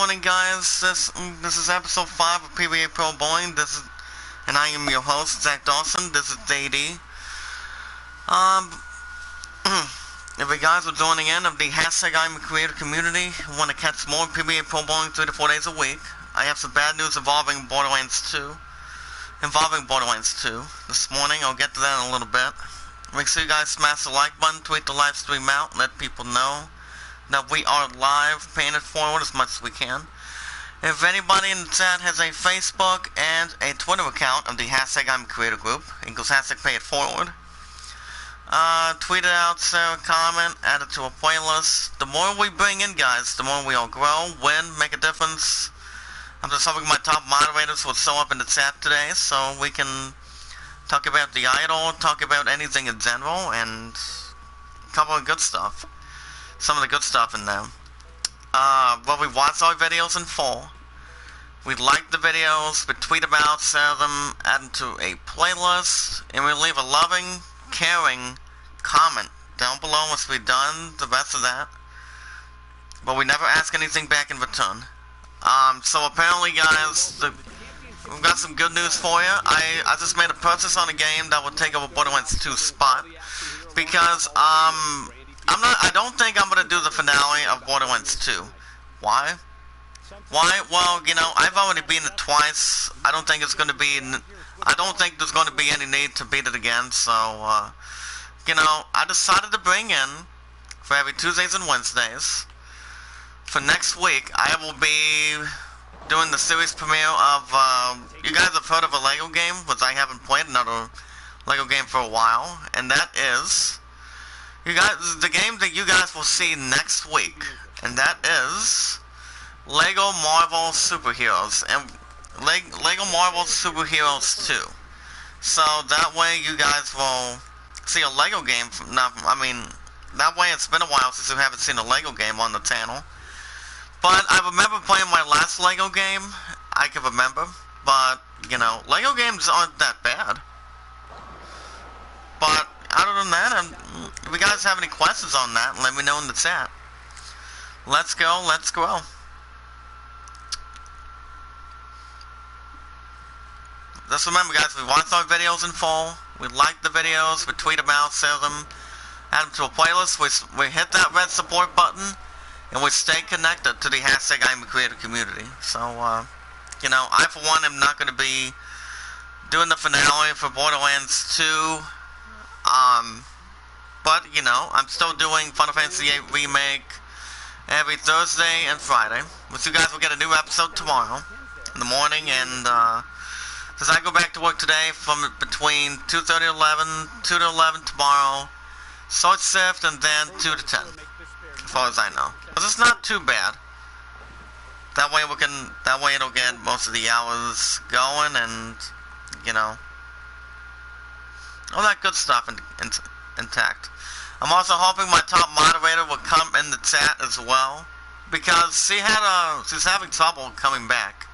morning, guys. This is episode 5 of Pba Pro Bowling. And I am your host, Zach Dawson. This is JD. If you guys are joining in of the hashtag I'm a creator community, want to catch more Pba Pro Bowling 3 to 4 days a week, I have some bad news involving Borderlands 2. This morning. I'll get to that in a little bit. Make sure you guys smash the like button, tweet the live stream out, let people know that we are live, paying it forward as much as we can. If anybody in the chat has a Facebook and a Twitter account of the hashtag I'm a creator group, equals hashtag pay it forward. Tweet it out, share a comment, add it to a playlist. The more we bring in, guys, the more we all grow, win, make a difference. I'm just hoping my top moderators will show up in the chat today so we can talk about the idol, talk about anything in general, and cover good stuff. Some of the good stuff in there. Well, we watch our videos in full. We like the videos, we tweet about, share them, add them to a playlist, and we leave a loving, caring comment down below once we've done the rest of that. But we never ask anything back in return. So apparently, guys, we've got some good news for you. I just made a purchase on a game that will take over Borderlands 2's spot. Because, I don't think I'm gonna do the finale of Borderlands 2. Why? Well, you know, I've already beaten it twice. I don't think there's gonna be any need to beat it again, so, you know, I decided to bring in, for every Tuesdays and Wednesdays, for next week, I will be doing the series premiere of, you guys have heard of a LEGO game, which I haven't played another LEGO game for a while, and that is, the game that you guys will see next week, and that is LEGO Marvel Superheroes, and LEGO Marvel Superheroes 2. So that way you guys will see a LEGO game that way it's been a while since you haven't seen a LEGO game on the channel. But I remember playing my last LEGO game, I can remember, but, you know, LEGO games aren't that bad. But, other than that, if you guys have any questions on that, let me know in the chat. Let's go, let's grow. Just remember, guys, we watch our videos in full, we like the videos, we tweet about, share them, add them to a playlist, we hit that red support button, and we stay connected to the hashtag I'm a creator community. So, you know, I for one am not going to be doing the finale for Borderlands 2, but, you know, I'm still doing Final Fantasy VIII Remake every Thursday and Friday, which you guys will get a new episode tomorrow in the morning, and, because I go back to work today from between 2:30 to 11, 2 to 11 tomorrow, short shift, and then 2 to 10, as far as I know. But it's not too bad. That way it'll get most of the hours going, and, you know, all that good stuff intact. I'm also hoping my top moderator will come in the chat as well, because she's having trouble coming back.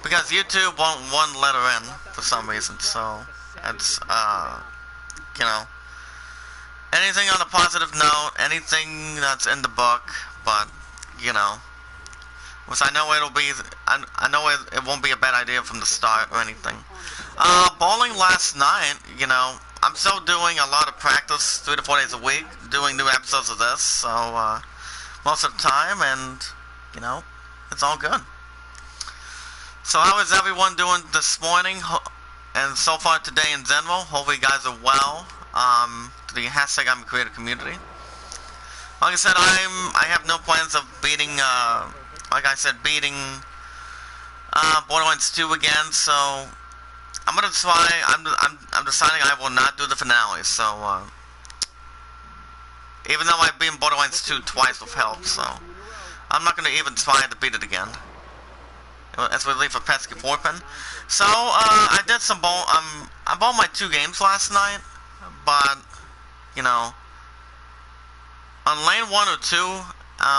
Because YouTube won't let her in for some reason, so it's, you know, anything on a positive note, anything that's in the book, but, you know, which I know it won't be a bad idea from the start or anything. Bowling last night, you know, I'm still doing a lot of practice 3 to 4 days a week, doing new episodes of this, so, most of the time, and, you know, it's all good. So how is everyone doing this morning, and so far today in general? Hopefully you guys are well, to the hashtag I'm a creator community. Like I said, I have no plans of beating Borderlands 2 again, so I'm gonna try, I'm deciding I will not do the finale, so, even though I've beaten Borderlands 2 twice with help, so I'm not gonna even try to beat it again. As we leave for pesky forepen. So, I did some I bowled my 2 games last night, but, you know, on lane 1 or 2,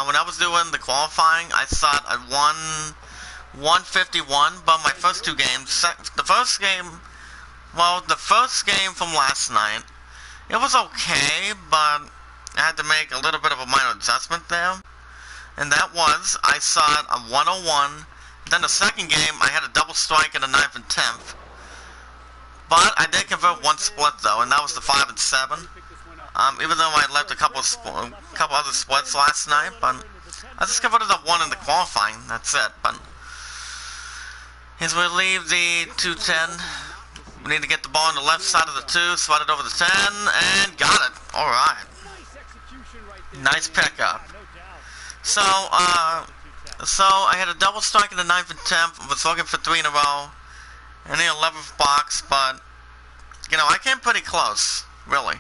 when I was doing the qualifying, I shot at 151, but my first 2 games, the first game from last night, it was okay, but I had to make a little bit of a minor adjustment there. And that was, I saw it a 101. Then the second game, I had a double strike in the 9th and 10th. But I did convert one split though, and that was the 5 and 7. Even though I left a couple other splits last night, but I just converted up one in the qualifying. That's it. But as we leave the 210, we need to get the ball on the left side of the 2, slide it over the 10, and got it. All right. Nice pickup. So I had a double strike in the 9th and 10th. I was looking for 3 in a row in the 11th box, but you know, I came pretty close, really.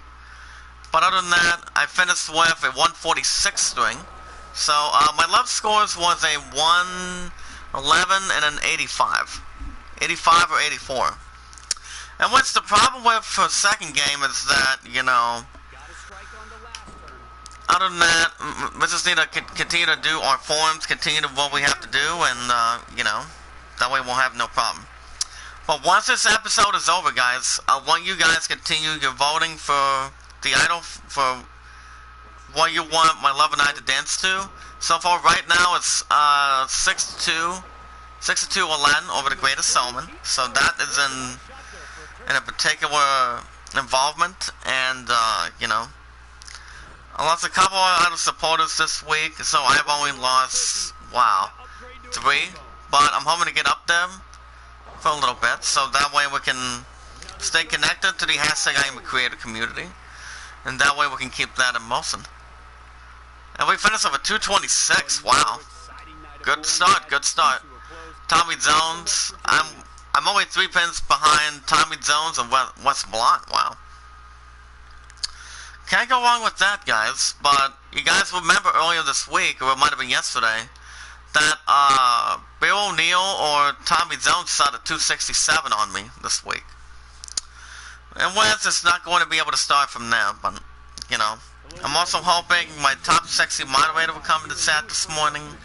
But other than that, I finished with a 146 string. So my love scores was a 111 and an 85. 85 or 84. And what's the problem with for second game is that, you know, other than that, we just need to continue to do our forms, continue to what we have to do, and, you know, that way we'll have no problem. But once this episode is over, guys, I want you guys to continue your voting for the idol, for what you want my love and I to dance to. So far, right now, it's 6-2 Aladdin over the Greatest Showman. So that is in a particular involvement, and, you know, I lost a couple of idol supporters this week, so I've only lost, wow, 3. But I'm hoping to get up there for a little bit, so that way we can stay connected to the hashtag I am a creator community, and that way we can keep that in motion. And we finished with a 226. Wow, good start, good start. Tommy Jones, I'm only 3 pins behind Tommy Jones and West Blount. Wow, can't go wrong with that, guys. But you guys remember earlier this week, or it might have been yesterday, that Bill O'Neill or Tommy Jones shot a 267 on me this week. And Wes is not going to be able to start from there, but, you know, I'm also hoping my top sexy moderator will come into chat this morning.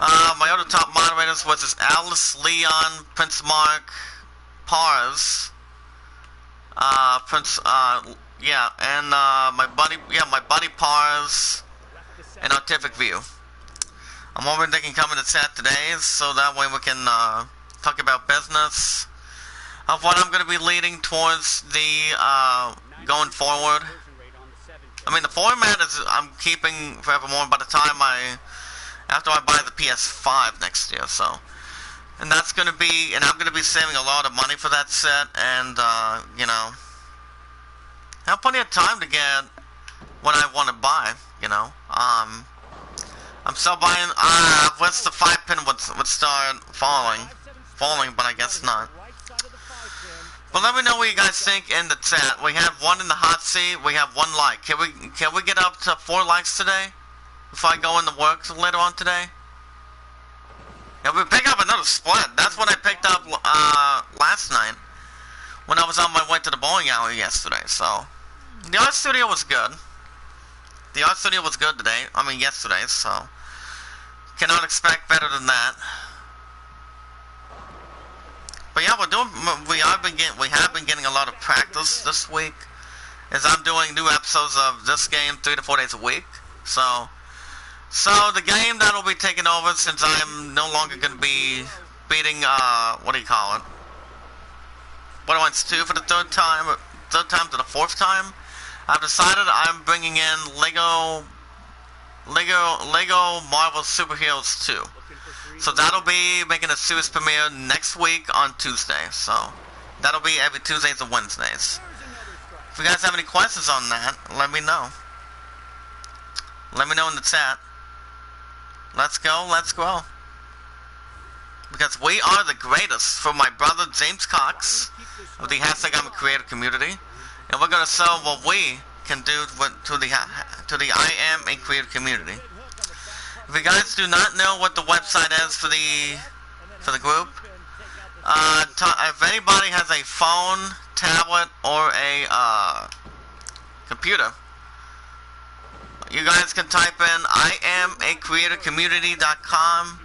My other top moderators was this Alice, Leon, Prince Mark, Pars, yeah, and my buddy Pars, and Artific View. I'm hoping they can come into chat today, so that way we can talk about business of what I'm going to be leading towards the going forward. I mean, the format is I'm keeping forevermore by the time after I buy the PS5 next year, so. And that's going to be, and I'm going to be saving a lot of money for that set, and, you know, have plenty of time to get what I want to buy, you know. I'm still buying, what's the 5-pin would start falling, but I guess not. But let me know what you guys think in the chat. We have 1 in the hot seat, we have 1 like. Can we get up to 4 likes today? Before I go into work later on today? Yeah, we pick up another split. That's what I picked up last night when I was on my way to the bowling alley yesterday, so. The art studio was good. The art studio was good today. I mean, yesterday, so. Cannot expect better than that. But yeah, we have been getting a lot of practice this week, as I'm doing new episodes of this game 3 to 4 days a week. So the game that'll be taking over, since I'm no longer going to be beating what do you call it? Borderlands 2 for the third time to the 4th time. I've decided I'm bringing in Lego Marvel Superheroes 2. So that'll be making a series premiere next week on Tuesday. So that'll be every Tuesdays and Wednesdays. If you guys have any questions on that, let me know. Let me know in the chat. Let's go, let's grow. Because we are the greatest, for my brother James Cox of the hashtag I'm a creator community. And we're going to sell what we can do to the I am a creator community. If you guys do not know what the website is for the group, if anybody has a phone, tablet, or a computer, you guys can type in IamACreatorCommunity.com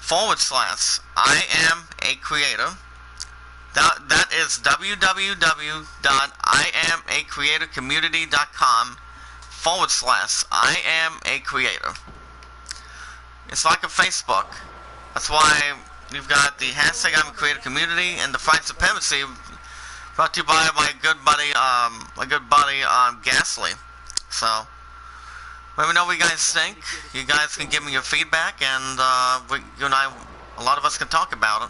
/ I am a creator. That is www.IamACreatorCommunity.com / I am a creator. It's like a Facebook. That's why you've got the hashtag I'm a creator community and the fight supremacy brought to you by my good buddy, Gasly. So, let me know what you guys think. You guys can give me your feedback, and you and I, a lot of us can talk about it.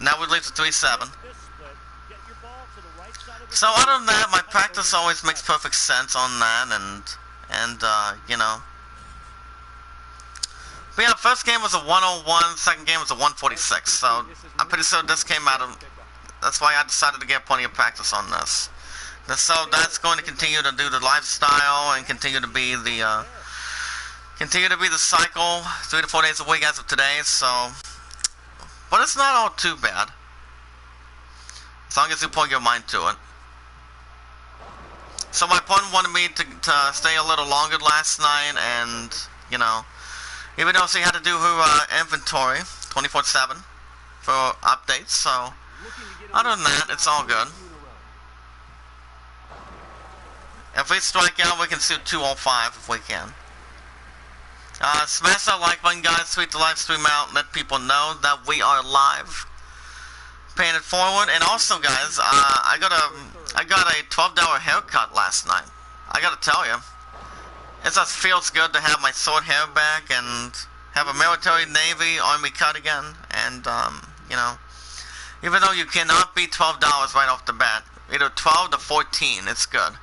Now we lead to 3-7. So other than that, my practice always makes perfect sense on that, and you know. But yeah, first game was a 101, second game was a 146, so I'm pretty sure this came out of, that's why I decided to get plenty of practice on this. So that's going to continue to do the lifestyle and continue to be the cycle 3 to 4 days a week as of today, so, but it's not all too bad. As long as you put your mind to it. So my opponent wanted me to stay a little longer last night, and, you know, even though she had to do her inventory 24/7 for updates, so other than that, it's all good. If we strike out, we can shoot 205 if we can. Smash that like button, guys. Tweet the live stream out. Let people know that we are live. Paying it forward. And also, guys, I got a $12 haircut last night. I gotta tell you, it just feels good to have my short hair back and have a military, Navy, Army cut again. And you know, even though you cannot beat $12 right off the bat, either 12 to 14, it's good.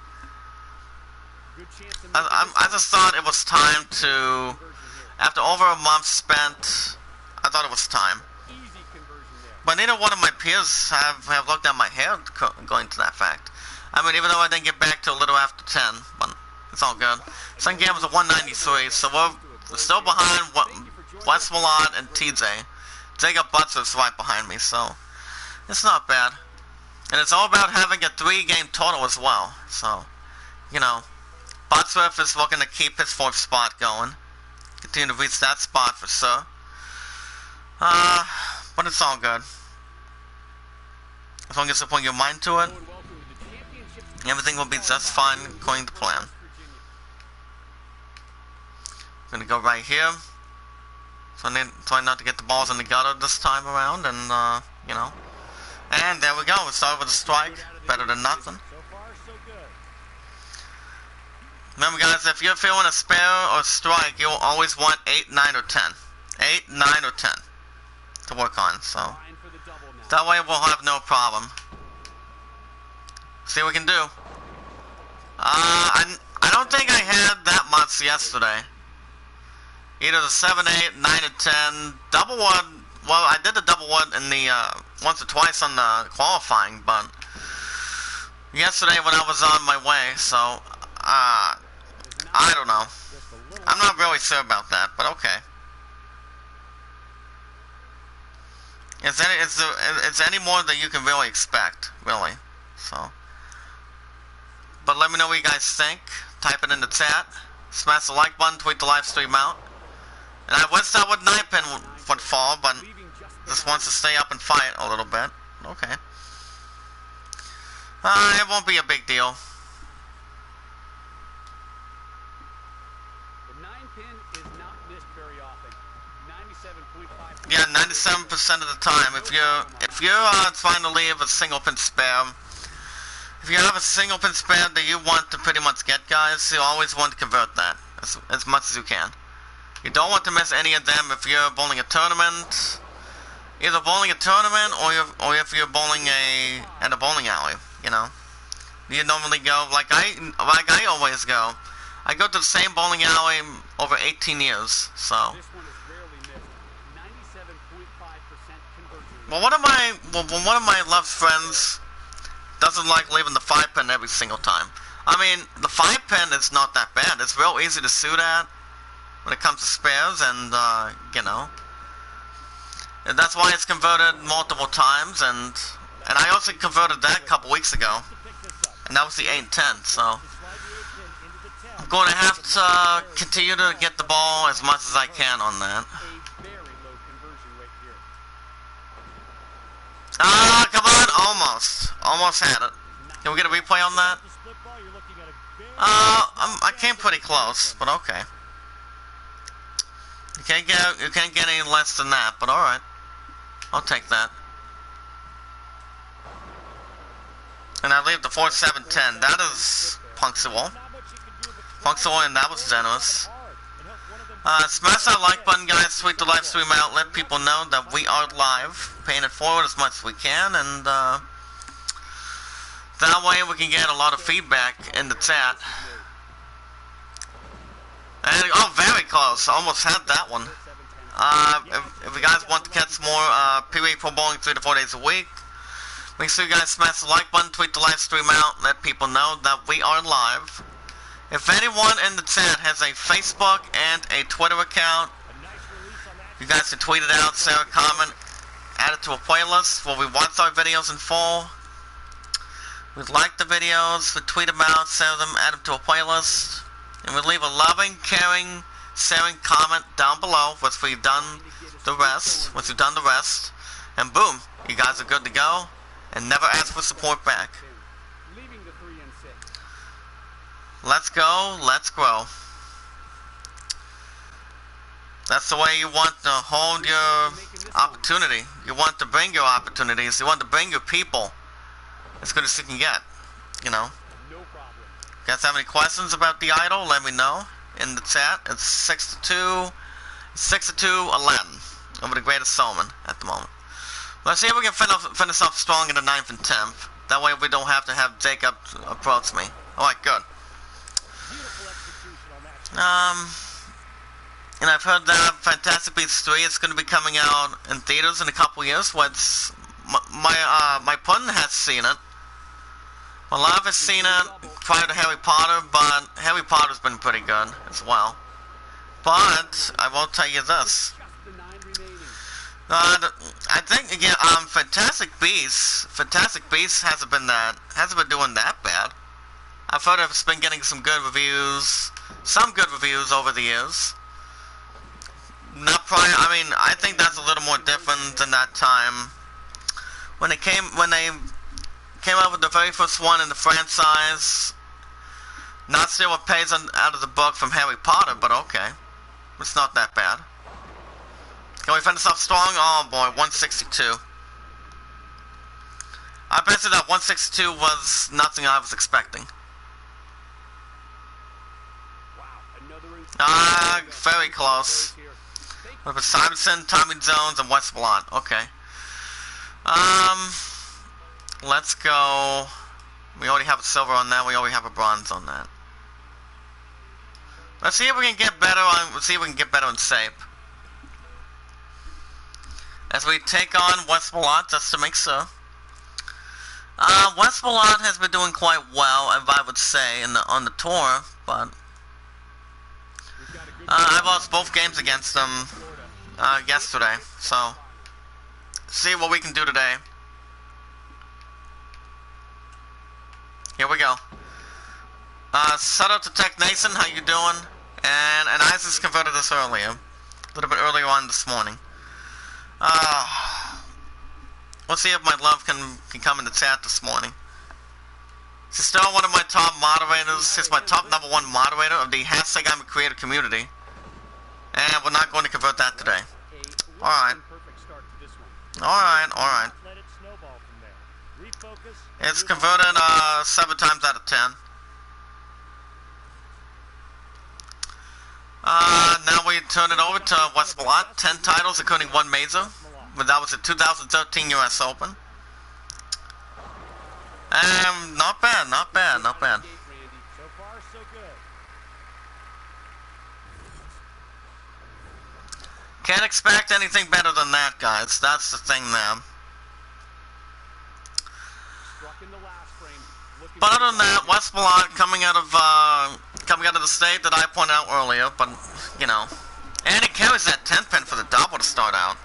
I just thought it was time to, after over a month spent, I thought it was time. But neither one of my peers have looked at my hair going to that fact. I mean, even though I didn't get back to a little after 10, but it's all good. Second game was a 193, so we're still behind West Malott and TJ. Jacob Butts is right behind me, so it's not bad. And it's all about having a 3-game total as well, so, you know. Buttsworth is looking to keep his 4th spot going. Continue to reach that spot for sure. But it's all good. As long as you put your mind to it, everything will be just fine according to plan. I'm gonna go right here. So I try not to get the balls in the gutter this time around, and you know. And there we go. We started with a strike. Better than nothing. Remember, guys, if you're feeling a spare or strike, you'll always want 8, 9, or 10. 8, 9, or 10 to work on. So that way we'll have no problem. See what we can do. I don't think I had that much yesterday. Either the 7, 8, 9, or 10. Double one. Well, I did the double one in the once or twice on the qualifying, but yesterday when I was on my way, so I don't know. I'm not really sure about that, but okay. It's any more than you can really expect, really. So, but let me know what you guys think. Type it in the chat. Smash the like button. Tweet the live stream out. And I wish that would knife pin would fall, but just wants to stay up and fight a little bit. Okay. It won't be a big deal. Yeah, 97% of the time. If you're trying to leave a single pin spare, if you have a single pin spare that you want to pretty much get, guys, you always want to convert that as much as you can. You don't want to miss any of them if you're bowling a tournament, either bowling a tournament or if you're bowling at a bowling alley. You know, you normally go like I always go. I go to the same bowling alley over 18 years, so. Well, one of my left friends doesn't like leaving the 5-pin every single time. I mean, the 5-pin is not that bad. It's real easy to shoot at when it comes to spares, and you know, and that's why it's converted multiple times. And I also converted that a couple weeks ago, and that was the 8 and 10. So I'm going to have to continue to get the ball as much as I can on that. Come on, almost had it. Can we get a replay on that? I came pretty close, but okay. You can't get any less than that, but alright. I'll take that. And I leave the 4-7-10. That is punctual. Punctual, and that was generous. Smash that like button, guys. Tweet the live stream out. Let people know that we are live. Paying it forward as much as we can. And that way we can get a lot of feedback in the chat. And, oh, very close. Almost had that one. If you guys want to catch more Pba Pro Bowling 3 to 4 days a week, make sure you guys smash the like button, tweet the live stream out, let people know that we are live. If anyone in the chat has a Facebook and a Twitter account, you guys can tweet it out, share a comment, add it to a playlist where we watch our videos in full. We like the videos, we tweet them out, share them, add them to a playlist, and we leave a loving, caring, sharing comment down below once we've done the rest. And boom, you guys are good to go, and never ask for support back. Let's go, let's grow. That's the way you want to hold your opportunity. You want to bring your opportunities. You want to bring your people as good as you can get. You know. You guys have any questions about the idol? Let me know in the chat. It's 6-2, 6-2-11 over the Greatest Showman at the moment. Let's see if we can finish off strong in the 9th and 10th. That way we don't have to have Jacob approach me. Alright, good. And I've heard that Fantastic Beasts 3 is going to be coming out in theaters in a couple years. My pun has seen it. My love has seen it prior to Harry Potter, but Harry Potter's been pretty good as well. But I will tell you this. I think again, Fantastic Beasts hasn't been doing that bad. I've heard it's been getting some good reviews over the years. I mean, I think that's a little more different than that time when they came out with the very first one in the franchise. Not steal a page out of the book from Harry Potter, but okay, it's not that bad. Can we finish off strong? Oh boy, 162. I bet you that 162 was nothing I was expecting. Very close. With Simonson, Tommy Jones, and West Blot. Okay. Let's go. We already have a silver on that. We already have a bronze on that. Let's see if we can get better on. Let's see if we can get better in shape. As we take on West Blot, just to make sure. West Blot has been doing quite well, if I would say, on the tour, but I lost both games against them yesterday, so see what we can do today. Here we go. Shout out to Tech Nation, how you doing? And Isaac's converted us earlier, a little bit earlier on this morning. Let's see if my love can come in the chat this morning. She's still one of my top moderators. She's my top #1 moderator of the hashtag I'm a Creator community. And we're not going to convert that today. Alright. Alright. It's converted 7 times out of 10. Now we turn it over to West Blot. 10 titles, including 1 major. But that was the 2013 US Open. Not bad. Can't expect anything better than that, guys. That's the thing there. But other than that, West Blot coming out of the state that I pointed out earlier, but you know, and he carries that 10 pin for the double to start out.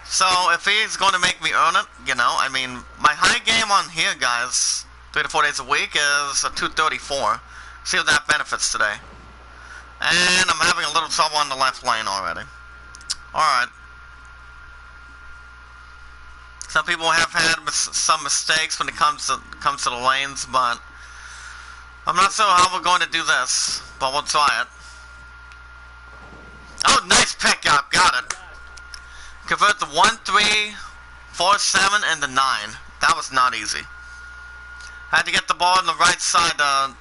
So if he's going to make me earn it, you know, I mean, my high game on here, guys, 3 to 4 days a week is a 234. See if that benefits today. And I'm having a little trouble on the left lane already. Alright. Some people have had some mistakes when it comes to the lanes, but I'm not sure how we're going to do this, but we'll try it. 1, 3, 4, 7, and the 9. That was not easy. I had to get the ball on the right side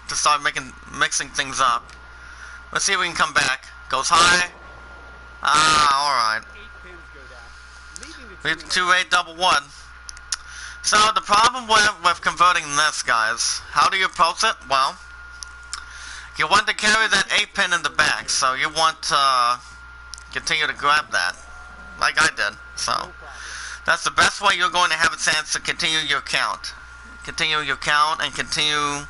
to start mixing things up. Let's see if we can come back. Goes high. Alright. We have 2-8 double wood. So the problem with converting this, guys, how do you approach it? Well, you want to carry that 8 pin in the back, so you want to continue to grab that, like I did. So that's the best way you're going to have a chance to continue your count. Continue your count and continue.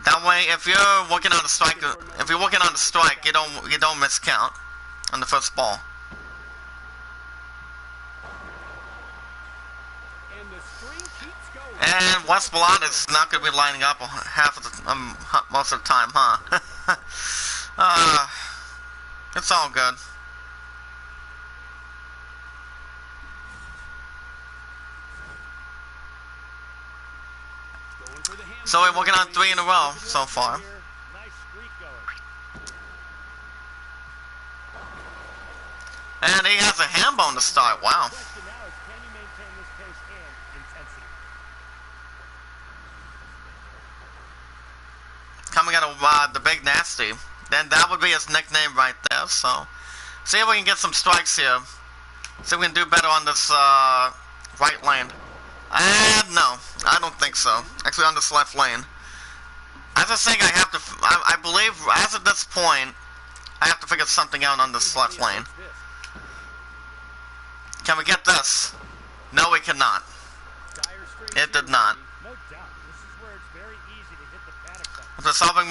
That way, if you're working on a strike, you don't miss count on the first ball. And West Blot is not going to be lining up half of the most of the time, huh? It's all good. So we're working on 3 in a row so far. And he has a ham bone to start. Wow. Coming out of the Big Nasty. Then that would be his nickname right there. So see if we can get some strikes here. See if we can do better on this right lane. No, I don't think so. Actually, on this left lane. I just think I have to. I believe, as of this point, I have to figure something out on this left lane. Can we get this? No, we cannot. It did not. So some of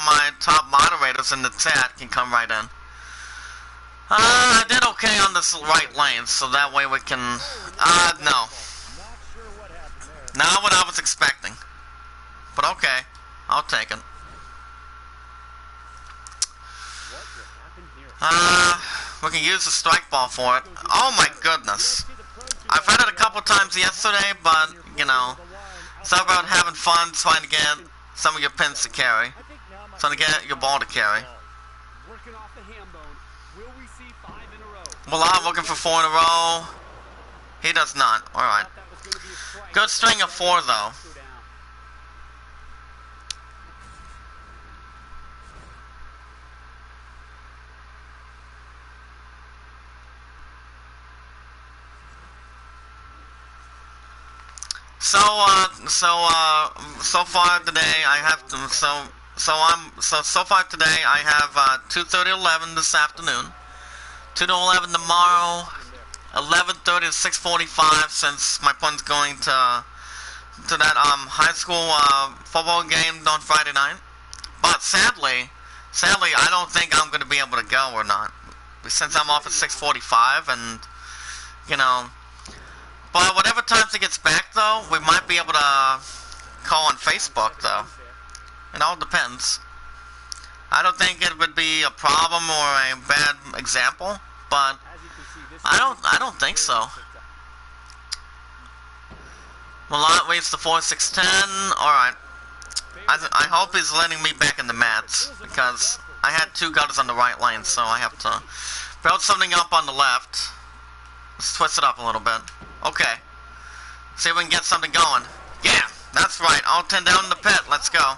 my top moderators in the chat can come right in. I did okay on this right lane, so that way we can. No. Not what I was expecting. But okay, I'll take it. We can use the strike ball for it. Oh my goodness. I've had it a couple times yesterday, but, you know, it's all about having fun, trying to get some of your pins to carry. Trying to get your ball to carry. Well, I'm looking for 4 in a row. He does not. Alright. Good string of 4, though. So far today I have to, so far today I have 2:30-11 this afternoon, 2 to 11 tomorrow, 11:30 to 6:45 since my son's going to that high school football game on Friday night. But sadly I don't think I'm going to be able to go or not, since I'm off at 6:45, and you know. But whatever times he gets back, though, we might be able to call on Facebook, though. It all depends. I don't think it would be a problem or a bad example, but I don't think so. Malott waits the 4-6-10. Alright. I hope he's letting me back in the mats, because I had 2 gutters on the right lane, so I have to build something up on the left. Let's twist it up a little bit. Okay. See if we can get something going. Yeah, that's right. All 10 down in the pit. Let's go.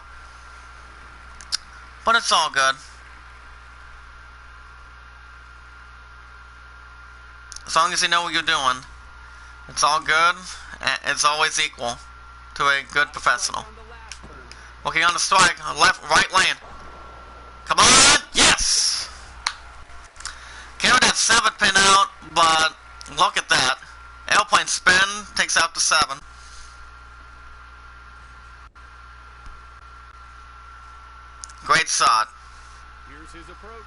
But it's all good. As long as you know what you're doing. It's all good. It's always equal to a good professional. Working on the strike. Left, right lane. Come on. Yes! Carry that 7 pin out, but look at that. Airplane spin, takes out the 7. Great shot. Here's his approach.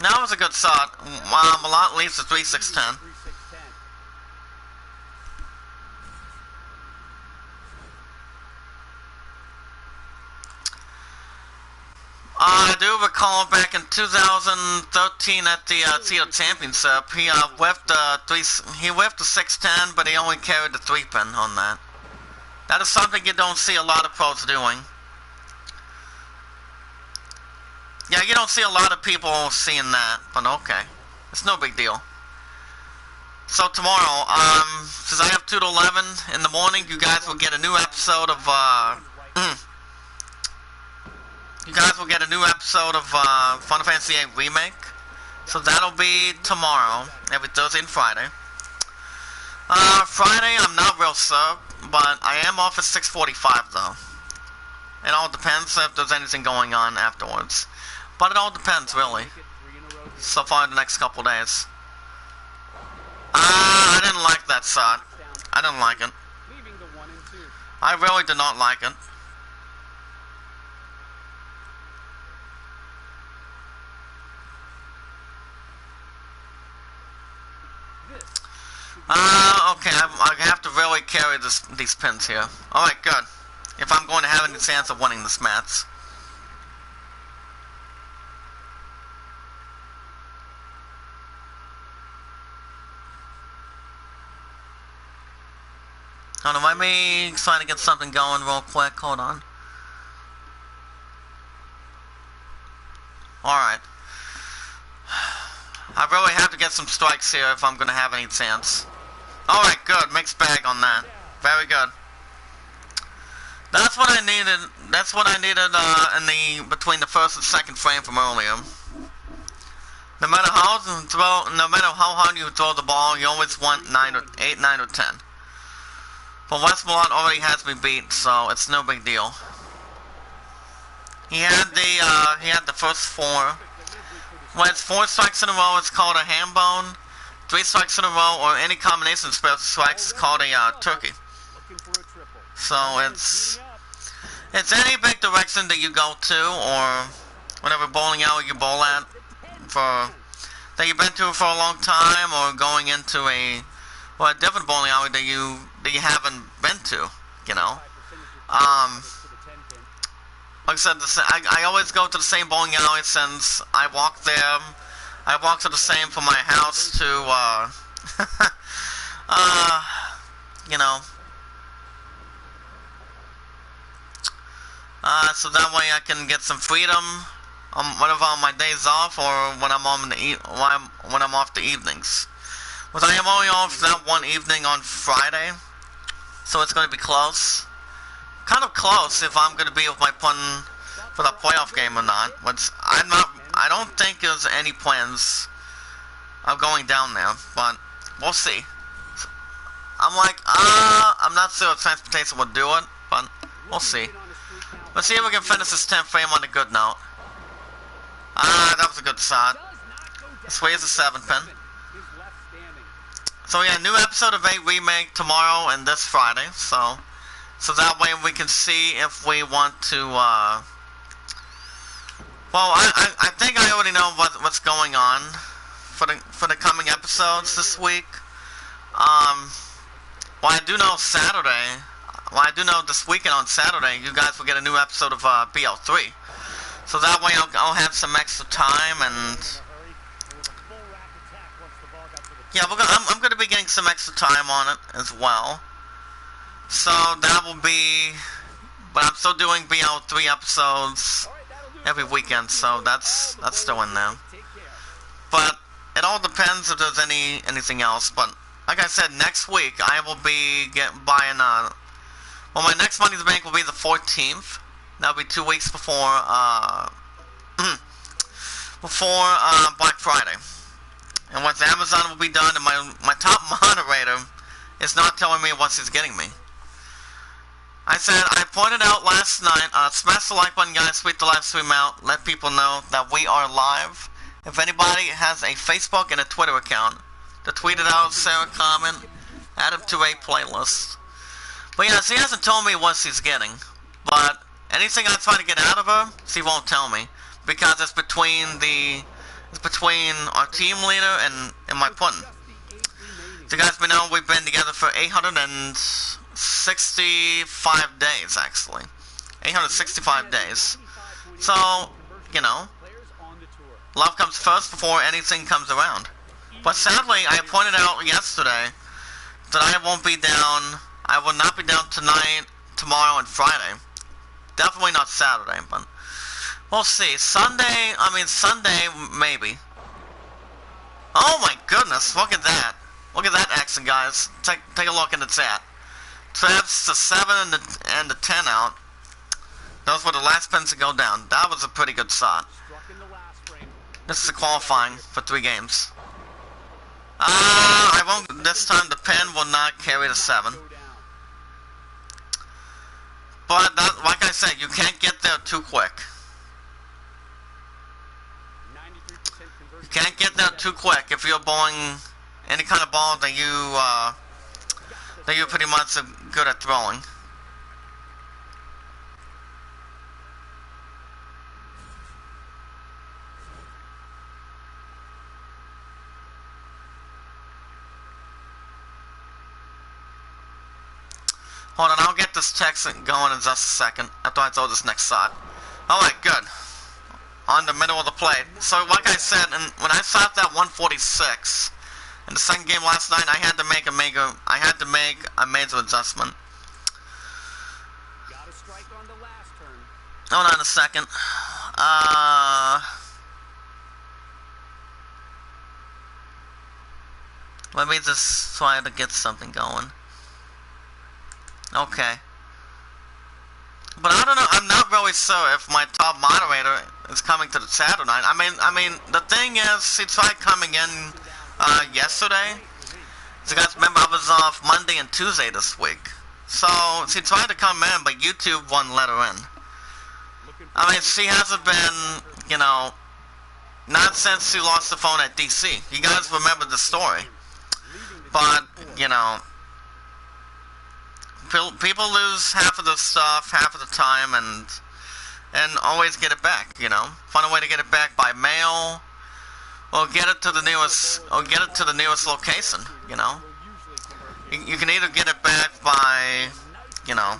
That was a good shot. Malott leaves the 3-6-10. I do recall back in 2013 at the Tito Championship, he whiffed the 6-10, but he only carried the 3-pin on that. That is something you don't see a lot of pros doing. Yeah, Yeah, you don't see a lot of people seeing that, but okay. It's no big deal. So tomorrow, since I have 2 to 11 in the morning, you guys will get a new episode of, Final Fantasy VIII Remake. So that'll be tomorrow, every Thursday and Friday. Friday, I'm not real sure, but I am off at 6:45 though. It all depends if there's anything going on afterwards. But it all depends, really. So far, the next couple days. I didn't like that shot. I didn't like it. I really did not like it. Okay, I have to really carry these pins here. Alright, good. If I'm going to have any chance of winning this match. Hold on, let me try to get something going real quick. Hold on. Alright. I really have to get some strikes here if I'm going to have any chance. Alright, good. Mixed bag on that. Very good. That's what I needed. That's what I needed in between the first and second frame from earlier. No matter how hard you throw the ball, you always want 8, 9, or 10. But Westmont already has me beat, so it's no big deal. He had the first 4. When it's 4 strikes in a row, it's called a ham bone. 3 strikes in a row, or any combination of special strikes, is called a turkey. So it's any big direction that you go to, or whatever bowling alley you bowl at, that you've been to for a long time, or going into a different bowling alley that you haven't been to, you know. Like I said, I always go to the same bowling alley since I walk there. I walk to the same from my house to, you know. So that way I can get some freedom, whenever on my days off, or when I'm off the evenings. But I am only off that one evening on Friday, so it's going to be close. Kind of close if I'm going to be with my pun for the playoff game or not. But I don't think there's any plans of going down there, but we'll see. I'm not sure if transportation will do it, but we'll see. Let's see if we can finish this 10th frame on a good note. That was a good shot. Sway's a 7 pin. So yeah, new episode of VIII Remake tomorrow and this Friday, so that way we can see if we want to, well, I think I already know what's going on for the coming episodes this week. Well, I do know this weekend on Saturday, you guys will get a new episode of BL3. So that way I'll have some extra time, and yeah, I'm going to be getting some extra time on it as well. So that will be, but I'm still doing BL3 episodes every weekend, so that's still in there. But it all depends if there's anything else. But like I said, next week I will be buying well, my next Money in the Bank will be the 14th. That'll be 2 weeks before Black Friday. And once Amazon will be done, and my top moderator is not telling me what he's getting me. I pointed out last night, smash the like button, guys, tweet the live stream out, let people know that we are live. If anybody has a Facebook and a Twitter account, to tweet it out, share a comment, add it to a playlist. But yeah, she hasn't told me what she's getting. But anything I try to get out of her, she won't tell me. Because it's between our team leader and my pudding. So you guys may know we've been together for 865 days, actually. 865 days. So, you know, love comes first before anything comes around. But sadly, I pointed out yesterday that I will not be down tonight, tomorrow, and Friday. Definitely not Saturday, but We'll see. Sunday, maybe. Oh my goodness, look at that. Look at that action, guys. Take a look in the chat. Traps the 7 and the 10 out. Those were the last pins to go down. That was a pretty good shot. This is the qualifying for 3 games. I won't, this time the pin will not carry the 7. But, that, like I said, you can't get there too quick. You can't get there too quick if you're bowling any kind of ball that you're pretty much good at throwing. Hold on, I'll get this text going in just a second after I throw this next shot. Alright, good. On the middle of the plate. So, like I said, when I shot that 146 in the second game last night, I had to make a major adjustment. Got a strike on the last turn. Hold on a second. Let me just try to get something going. Okay. But I don't know, I'm not really sure if my top moderator is coming to the chat tonight. I mean, the thing is, he tried coming in yesterday. So you guys remember I was off Monday and Tuesday this week. So, she tried to come in, but YouTube wouldn't let her in. I mean, she hasn't been, you know, not since she lost the phone at DC. You guys remember the story. But, you know, people lose half of the stuff, half of the time, and always get it back, you know. Find a way to get it back by mail, or get it to the newest location, you know. You can either get it back by, you know,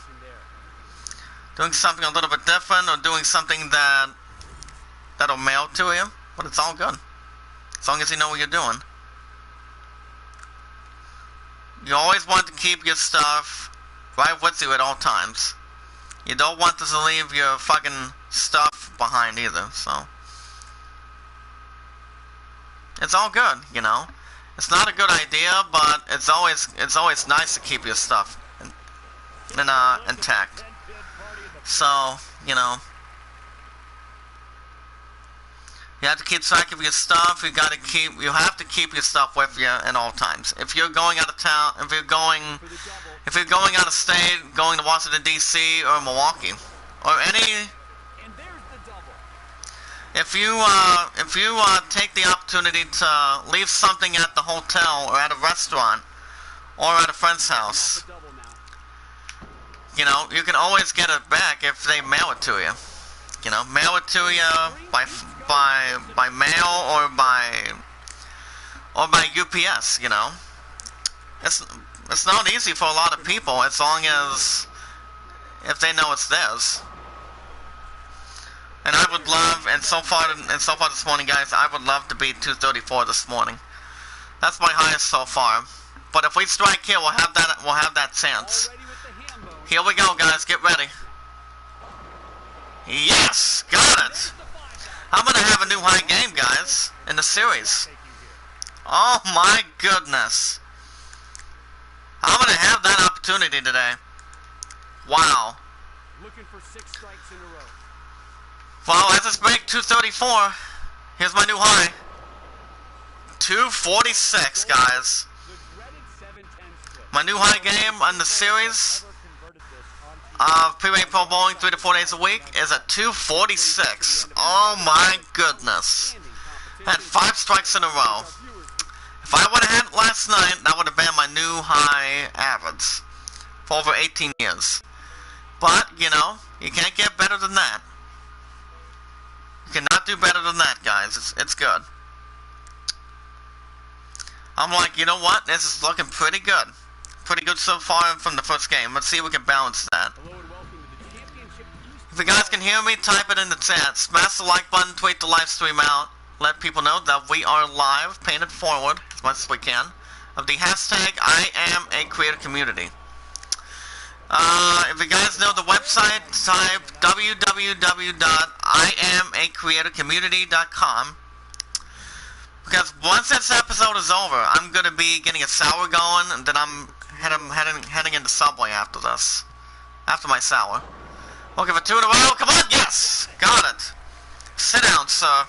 doing something a little bit different, or doing something that'll mail to you, but it's all good. As long as you know what you're doing. You always want to keep your stuff right with you at all times. You don't want to leave your fucking stuff behind either, so. It's all good, you know. It's not a good idea, but it's always nice to keep your stuff intact. So, you know. You have to keep track of your stuff. You have to keep your stuff with you at all times. If you're going out of town, if you're going out of state, going to Washington D.C. or Milwaukee, or any, if you take the opportunity to leave something at the hotel or at a restaurant or at a friend's house, you know, you can always get it back if they mail it to you. You know, mail it to you by mail or by UPS, you know. It's not easy for a lot of people, as long as if they know it's theirs. And I would love, and so far this morning, guys, I would love to beat 234 this morning. That's my highest so far. But if we strike here, we'll have that chance. Here we go, guys. Get ready. Yes! Got it! I'm gonna have a new high game, guys, in the series. Oh my goodness. I'm gonna have that opportunity today. Wow. Looking for 6 strikes in a row. Well, as it's break 234, here's my new high. 246, guys. My new high game on the series of Pba Pro Bowling 3 to 4 days a week is at 246. Oh my goodness. Had 5 strikes in a row. If I would have had it last night, that would have been my new high average for over 18 years. But, you know, you can't get better than that. You cannot do better than that, guys. It's good. I'm like, you know what? This is looking pretty good. Pretty good so far from the first game. Let's see if we can balance that. If you guys can hear me, type it in the chat. Smash the like button, tweet the live stream out. Let people know that we are live, painted forward as much as we can, of the hashtag I am a creator community. If you guys know the website, type www.imacreatorcommunity.com. Because once this episode is over, I'm gonna be getting a sour going, and then I'm heading into Subway after this. After my sour. Looking for 2 in a row. Come on, yes! Got it. Sit down, sir.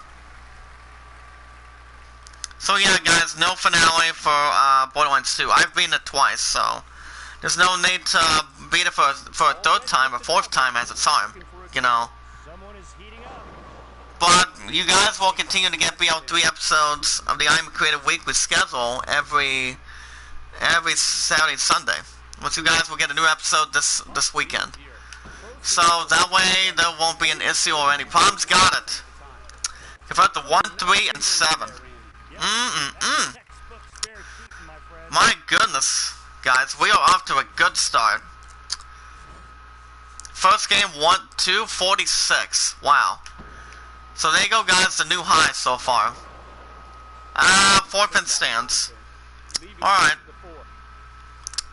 So yeah, guys, no finale for Borderlands 2. I've beaten it twice, so there's no need to beat it for a 3rd time or 4th time as it's hard, you know. But you guys will continue to get BL3 episodes of the I'm a Creator Weekly schedule every Saturday and Sunday. Which you guys will get a new episode this weekend. So that way there won't be an issue or any problems. Got it. Convert to 1, 3, and 7. My goodness, guys, we are off to a good start. First game, 246. Wow. So there you go, guys, the new high so far. 4-pin stands. Alright.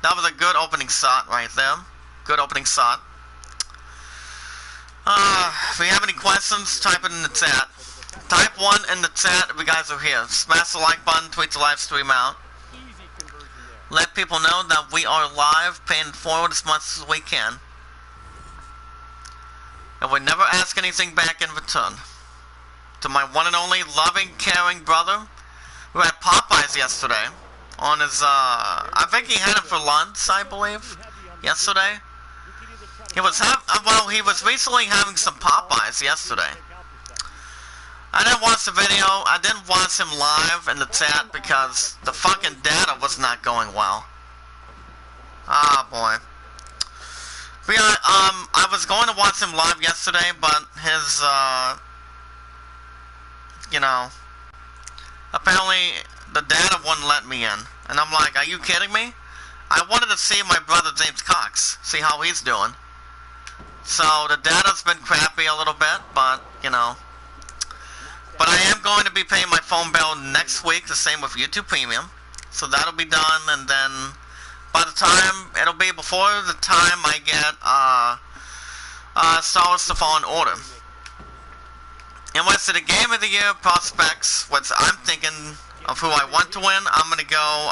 That was a good opening shot right there. Good opening shot. If you have any questions, type it in the chat. Type 1 in the chat if you guys are here. Smash the like button, tweet the live stream out. Let people know that we are live, paying it forward as much as we can. And we never ask anything back in return. To my one and only loving, caring brother, who had Popeyes yesterday. On his, I think he had it for lunch, I believe, yesterday. He was he was recently having some Popeyes yesterday. I didn't watch the video. I didn't watch him live in the chat because the fucking data was not going well. Ah, boy. But yeah, I was going to watch him live yesterday, but his, you know, apparently the data wouldn't let me in. And I'm like, are you kidding me? I wanted to see my brother James Cox, see how he's doing. So the data's been crappy a little bit, but, you know. But I am going to be paying my phone bill next week, the same with YouTube Premium. So that'll be done, and then by the time, it'll be before the time I get Star Wars: The Fallen Order. And what's the Game of the Year prospects, which I'm thinking of who I want to win, I'm gonna go,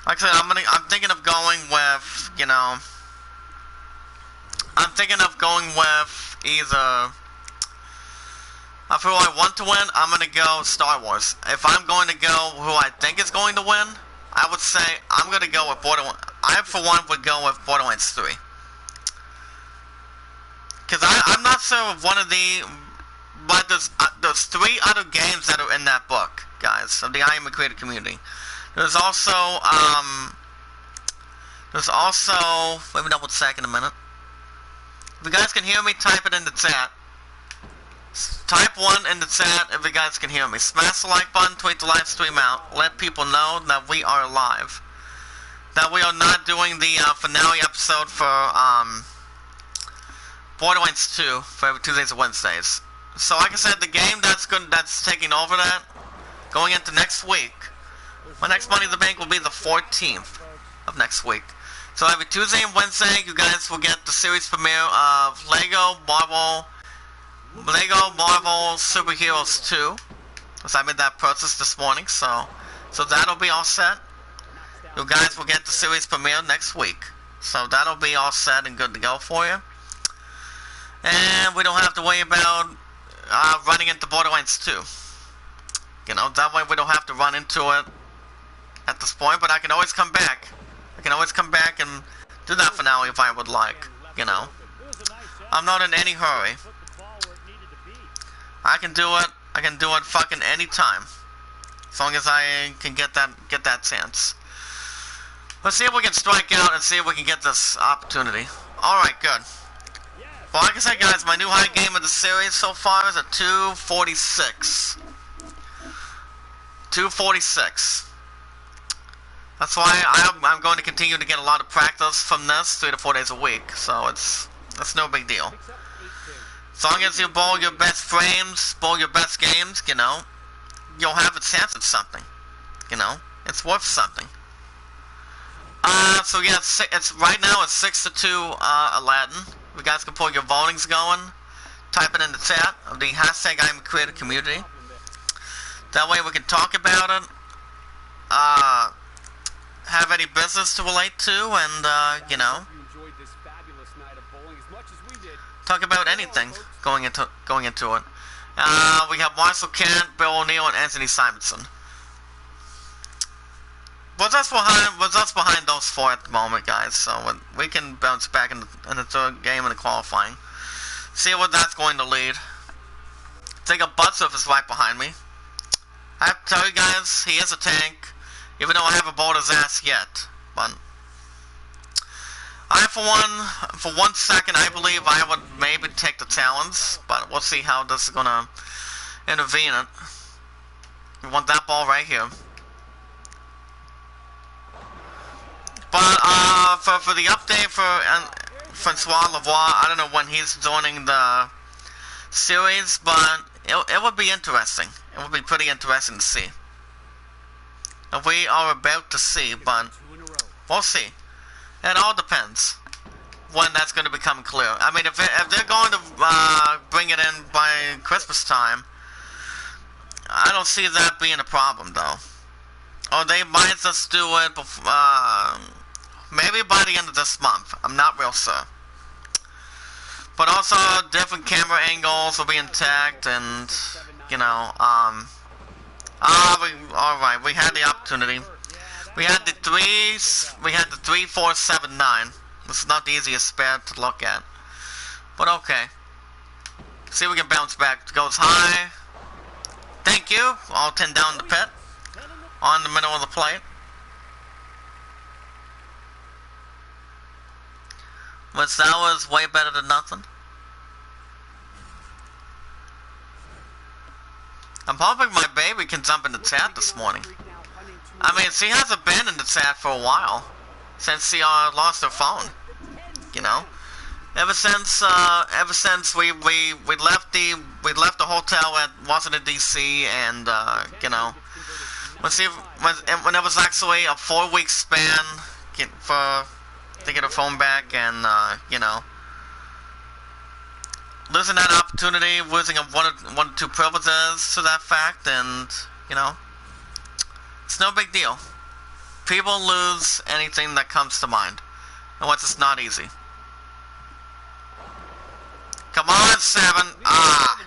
like I said, I'm thinking of going with, you know, I'm thinking of going with either, of who I want to win, I'm gonna go Star Wars. If I'm going to go who I think is going to win, I would say I'm gonna go with Borderlands. I, for one, would go with Borderlands 3. Because I'm not sure of one of the, but there's 3 other games that are in that book, guys, of the I Am a Creator community. There's also, let me double check in a minute. If you guys can hear me, type it in the chat. Type 1 in the chat if you guys can hear me. Smash the like button, tweet the live stream out. Let people know that we are live. That we are not doing the finale episode for Borderlands 2 for every Tuesdays and Wednesdays. So like I said, the game that's taking over that, going into next week, my next Money in the Bank will be the 14th of next week. So every Tuesday and Wednesday, you guys will get the series premiere of Lego Marvel Superheroes 2. Because I made that purchase this morning, so that'll be all set. You guys will get the series premiere next week. So that'll be all set and good to go for you. And we don't have to worry about running into Borderlands 2. You know, that way we don't have to run into it at this point, but I can always come back. I can always come back and do that finale if I would like, you know. I'm not in any hurry. I can do it fucking anytime. As long as I can get that chance. Let's see if we can strike out and see if we can get this opportunity. Alright, good. Well, like I said, guys, my new high game of the series so far is a 246. 246. That's why I'm going to continue to get a lot of practice from this 3 to 4 days a week. So that's no big deal. As long as you bowl your best frames, bowl your best games, you know, you'll have a chance at something. You know, it's worth something. So yeah, it's right now it's 6-2, Aladdin. You guys can pull your votings going. Type it in the chat of the hashtag I'm Creative Community. That way we can talk about it. Have any business to relate to, and you know, talk about anything going into it. We have Marcel Kent, Bill O'Neill, and Anthony Simonson. What's us behind those four at the moment, guys? So we can bounce back in the third game in the qualifying. See what that's going to lead. Think of Butsuff is right behind me. I have to tell you guys, he is a tank, even though I haven't bowled his ass yet. But for one second, I believe I would maybe take the Talons, but we'll see how this is gonna intervene it. We want that ball right here. But for the update for Francois Lavoie, I don't know when he's joining the series, but it would be interesting. It would be pretty interesting to see. And we are about to see, but we'll see. It all depends when that's going to become clear. I mean, if they're going to bring it in by Christmas time, I don't see that being a problem, though. Or they might just do it before, maybe by the end of this month. I'm not real sure. But also, different camera angles will be intact, and, you know, alright, we had the opportunity. We had the 3-4-7-9. This is not the easiest spare to look at. But okay. See if we can bounce back. It goes high. Thank you. All 10 down the pit. On the middle of the plate. Which that was way better than nothing. I'm hoping my baby can jump in the chat this morning. I mean, she hasn't been in the chat for a while. Since she lost her phone. You know? Ever since we left the hotel at Washington D.C. and you know, when it was actually a 4-week span to get her phone back, and you know, losing that opportunity, losing one or two privileges to that fact, and you know, it's no big deal. People lose anything that comes to mind, and what's just not easy. Come on, 7. Ah.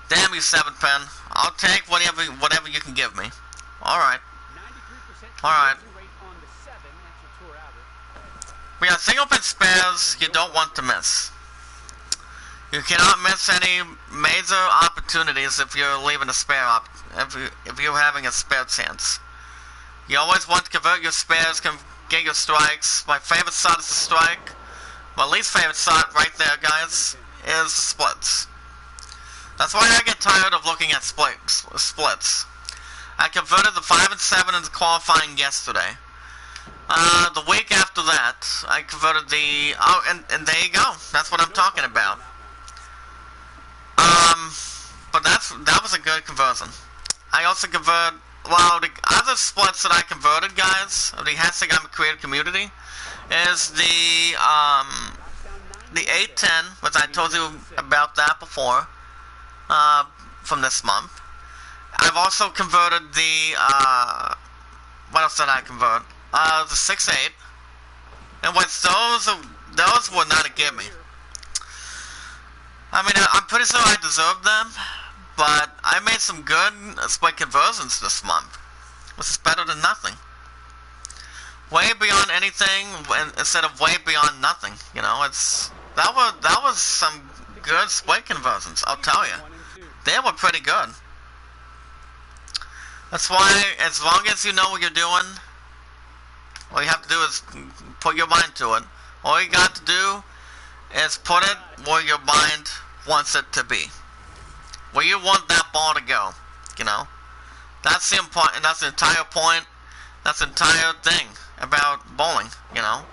Damn you, 7-pen. I'll take whatever you can give me. Alright. Alright. We got single pin spares you don't want to miss. You cannot miss any major opportunities if you're leaving a spare if you're having a spare chance. You always want to convert your spares, get your strikes. My favorite shot is the strike. My least favorite shot right there, guys, is the splits. That's why I get tired of looking at splits. I converted the 5 and 7 in the qualifying yesterday. The week after that, I converted the... Oh, and there you go. That's what I'm talking about. But that was a good conversion. I also converted... Well, the other splits that I converted, guys, of the hashtag I'm a Creative Community, is the 810, which I told you about that before, from this month. I've also converted the, what else did I convert? The 6-8. And once those were not a gimme. I mean, I'm pretty sure I deserved them, but I made some good split conversions this month, which is better than nothing. Way beyond anything, instead of way beyond nothing. You know, that was some good split conversions, I'll tell you. They were pretty good. That's why, as long as you know what you're doing, all you have to do is put your mind to it. All you got to do is put it where your mind wants it to be. Where you want that ball to go, you know. That's the important, that's the entire point, that's the entire thing about bowling, you know.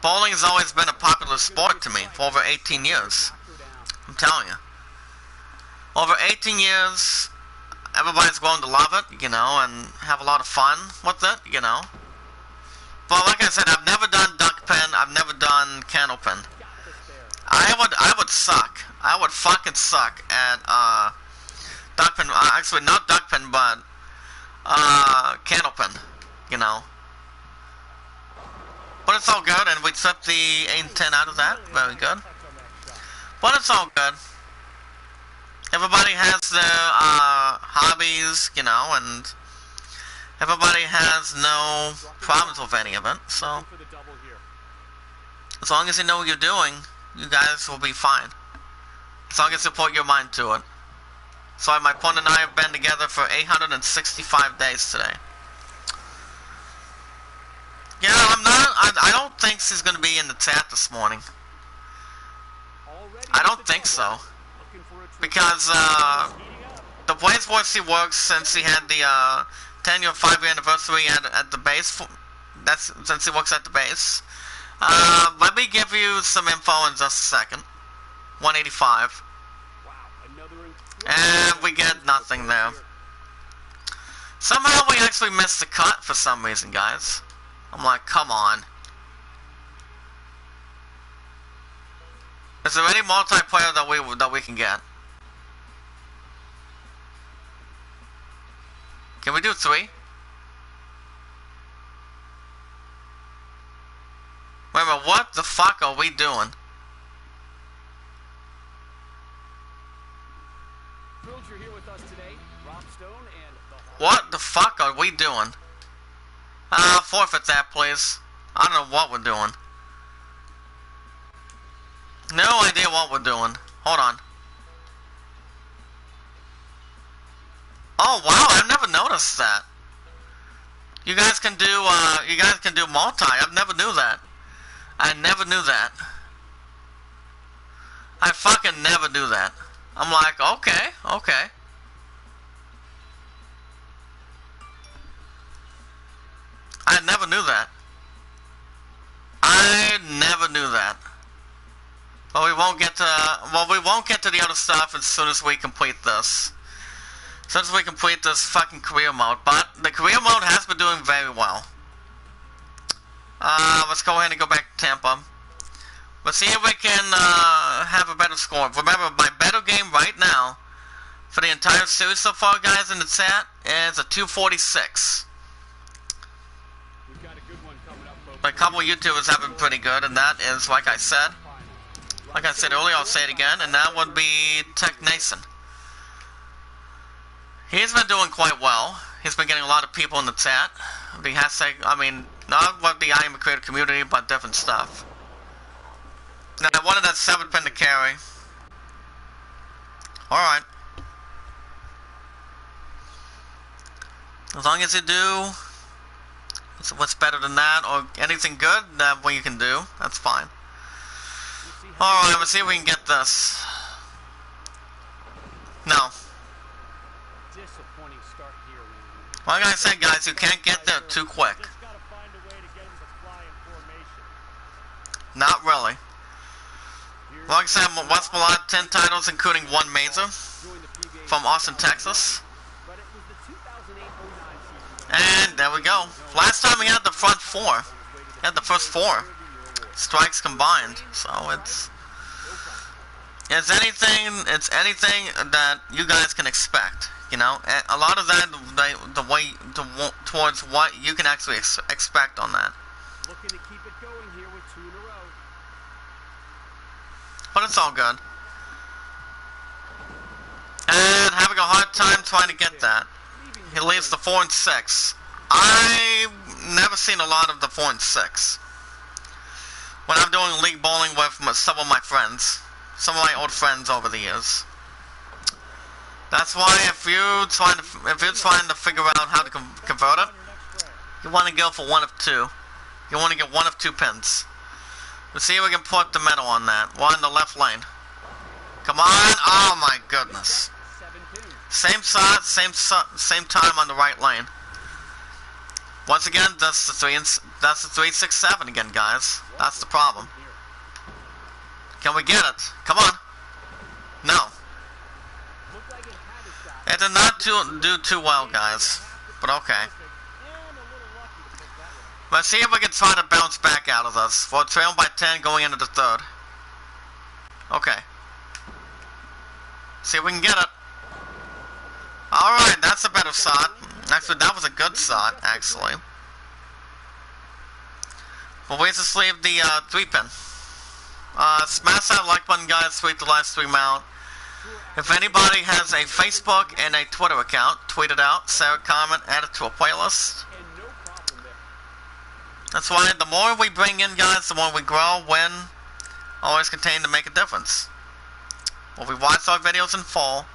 Bowling has always been a popular sport to me for over 18 years. I'm telling you. Over 18 years, everybody's going to love it, you know, and have a lot of fun with it, you know. But like I said, I've never done duck pin. I've never done candle pin. I would suck. I would fucking suck at duck pin. Actually, not duck pin, but candle pin, you know. But it's all good, and we took the 8 and 10 out of that. Very good. But it's all good. Everybody has their hobbies, you know, and everybody has no problems with any of it. So, as long as you know what you're doing, you guys will be fine. As long as you put your mind to it. So my opponent and I have been together for 865 days today. Yeah, I don't think she's going to be in the chat this morning. I don't think so. Because the place where she works, since she had the 10-year, 5-year anniversary at the base, that's since she works at the base. Let me give you some info in just a second. 185. And we get nothing there. Somehow we actually missed the cut for some reason, guys. I'm like, come on. Is there any multiplayer that we can get? Can we do 3? Wait a minute, what the fuck are we doing? You're here with us today, Rob Stone and what the fuck are we doing? Forfeit that, please. I don't know what we're doing. No idea what we're doing. Hold on. Oh wow, I've never noticed that. You guys can do multi. I've never knew that. I never knew that. I fucking never knew that. I'm like, okay, okay. I never knew that. I never knew that. But we won't get to the other stuff as soon as we complete this. As soon as we complete this fucking career mode. But the career mode has been doing very well. Let's go ahead and go back to Tampa. Let's see if we can have a better score. Remember, my better game right now for the entire series so far, guys, in the chat is a 246. we've got a good one coming up, folks. A couple of YouTubers have been pretty good, and that is, like I said earlier, I'll say it again, and that would be Tech Nason. He's been doing quite well. He's been getting a lot of people in the chat. The hashtag, I mean, not what the I Am a Creator community, but different stuff. Now, I wanted that 7 pin to carry. Alright. As long as you do what's better than that, or anything good that what you can do, that's fine. Alright, let's see if we can get this. No. Disappointing start here, Randy. Like I said, guys, you can't get there too quick. Just gotta find a way to get him to fly in formation. Not really. Like I said, Westmoreland 10 titles, including 1 major from Austin, Texas. But it was the 2008-09 season. And there we go. Last time we had the front 4. We had the first 4 strikes combined. So it's anything that you guys can expect. You know, a lot of that the way towards what you can actually expect on that. Looking to keep it going here with 2 in a row. But it's all good. And having a hard time trying to get that. He leaves the 4 and 6. I've never seen a lot of the 4 and 6. When I'm doing league bowling with some of my friends. Some of my old friends over the years. That's why if you're trying to figure out how to convert it, you want to go for 1 of 2. You want to get 1 of 2 pins. Let's see if we can put the metal on that. 1 in the left lane. Come on! Oh my goodness. Same side, same time on the right lane. Once again, that's the 3-6-7 again, guys. That's the problem. Can we get it? Come on. No. It did not do too well, guys. But okay. Let's see if we can try to bounce back out of this. We're trailing by 10 going into the third. Okay. See if we can get it. Alright, that's a better shot. Actually, that was a good shot, actually. But we just leave the 3-pin. Smash that like button, guys. Tweet the live stream out. If anybody has a Facebook and a Twitter account, tweet it out, share a comment, add it to a playlist. That's why the more we bring in, guys, the more we grow, win, always continue to make a difference. If we watch our videos in full,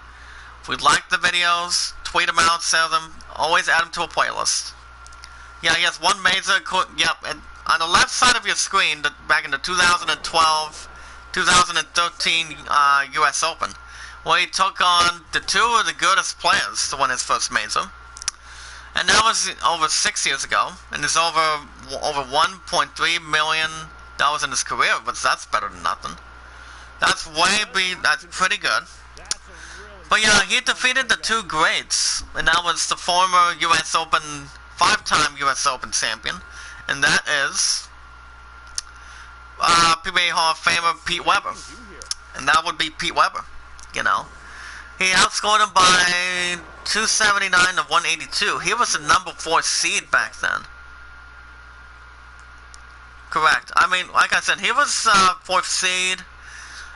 if we like the videos, tweet them out, share them, always add them to a playlist. Yeah, yes, one major, yep, and on the left side of your screen, back in the 2012-2013 US Open, where he took on the two of the goodest players to win his first major. And that was over 6 years ago, and there's over $1.3 million in his career, but that's better than nothing. That's pretty good. But yeah, he defeated the two greats, and that was the former US Open, 5-time US Open champion, and that is PBA Hall of Famer Pete Weber. And that would be Pete Weber, you know. He outscored him by 279 to 182. He was the number 4 seed back then. Correct. I mean, like I said, he was 4th seed,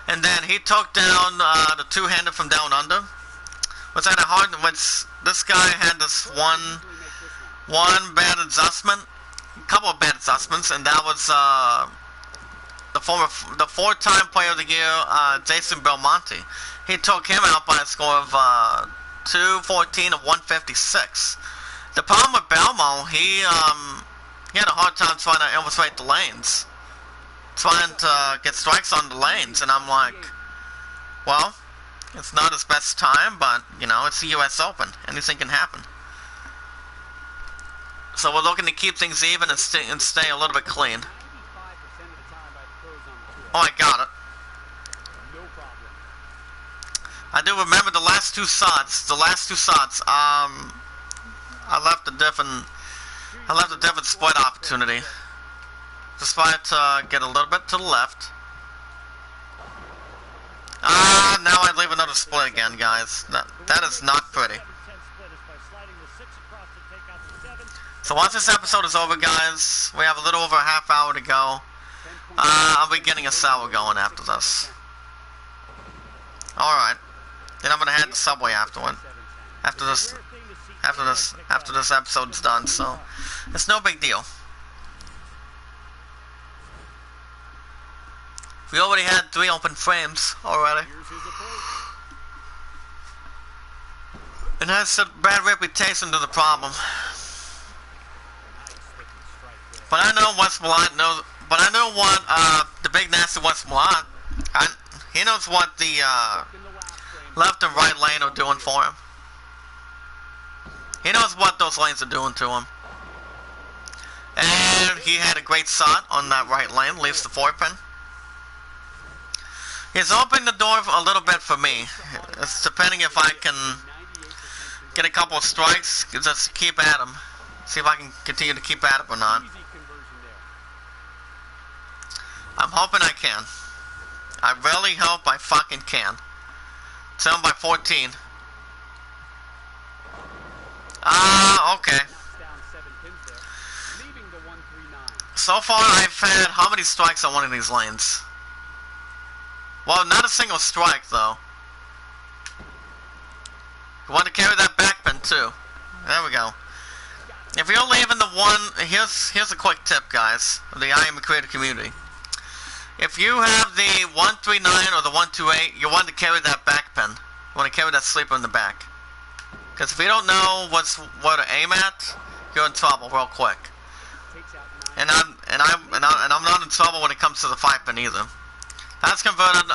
and then he took down the two-hander from down under. Which had a hard. This guy had this one bad adjustment, a couple of bad adjustments, and that was the 4-time Player of the Year, Jason Belmonte. He took him out by a score of 214 to 156. The problem with Belmo, he had a hard time trying to infiltrate the lanes, trying to get strikes on the lanes, and I'm like, well, it's not his best time, but you know, it's the U.S. Open. Anything can happen. So we're looking to keep things even and stay a little bit clean. Oh, I got it. I do remember the last two shots. I left a different split opportunity. Just tried to get a little bit to the left. Now I leave another split again, guys. That is not pretty. So once this episode is over, guys, we have a little over a half hour to go. I'll be getting a sour going after this. Alright. Then I'm gonna head to Subway afterward. After this episode's done, so it's no big deal. We already had 3 open frames already. And that's a bad reputation to the problem. But I know Westmoreland knows. But I know what the big nasty Westmoreland. He knows what the left and right lane are doing for him. He knows what those lanes are doing to him. And he had a great shot on that right lane. Leaves the 4-pin. He's opening the door a little bit for me. It's depending if I can get a couple of strikes. Just keep at him. See if I can continue to keep at him or not. I'm hoping I can. I really hope I fucking can. 7 by 14. Okay. So far I've had how many strikes on one of these lanes? Well, not a single strike though. You want to carry that back pin too. There we go. If you're leaving the one, here's a quick tip, guys, of the I Am a Creator community. If you have the 139 or the 128, you want to carry that back pin. You want to carry that sleeper in the back. Because if you don't know what to aim at, you're in trouble real quick. And I'm not in trouble when it comes to the 5-pin either. That's converted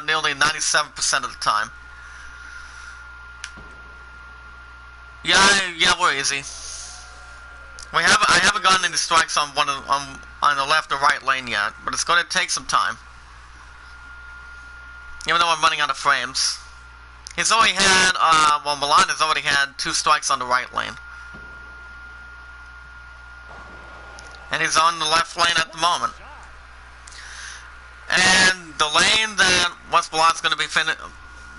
nearly 97% of the time. Yeah, we're easy. I haven't gotten any strikes on on the left or right lane yet, but it's going to take some time. Even though I'm running out of frames. He's already had, well, Milan has already had 2 strikes on the right lane. And he's on the left lane at the moment. And the lane that West Milan's going to be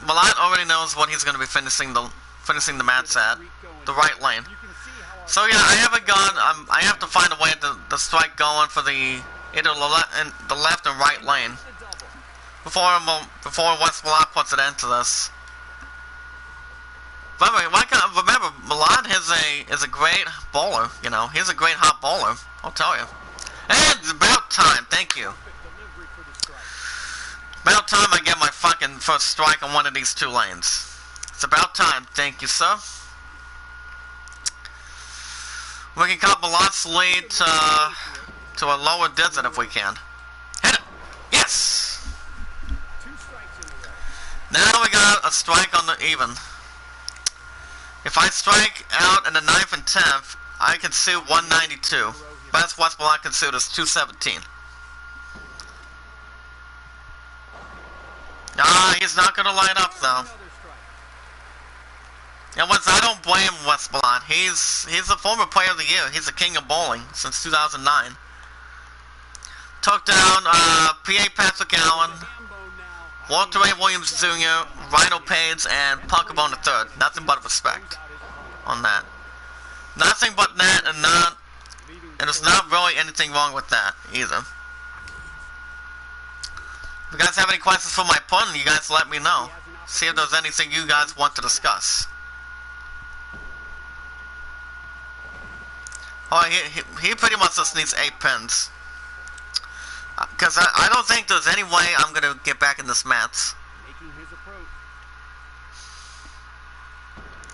Milan already knows what he's going to be finishing the match at, the right lane. So yeah, I have a gun. I have to find a way to strike going for either the left and right lane before West Milan puts an end to this. Remember, Milan is a great bowler. You know, he's a great hot bowler. I'll tell you. And it's about time. Thank you. About time I get my fucking first strike on one of these 2 lanes. It's about time. Thank you, sir. We can cut Milan's lead to a lower digit if we can. Hit it. Yes. Now we got a strike on the even. If I strike out in the 9th and 10th, I can suit 192. Best West Milan can suit is 217. He's not going to light up though. And I don't blame West Milan. He's the former player of the year. He's the king of bowling since 2009. Took down P.A. Patrick Allen, Walter A. Williams Jr., Rhino Page, and Puckabone III. Nothing but respect on that. Nothing but that, and there's not really anything wrong with that either. If you guys have any questions for my opponent, you guys let me know. See if there's anything you guys want to discuss. Oh, he pretty much just needs 8 pins. Because I don't think there's any way I'm going to get back in this match.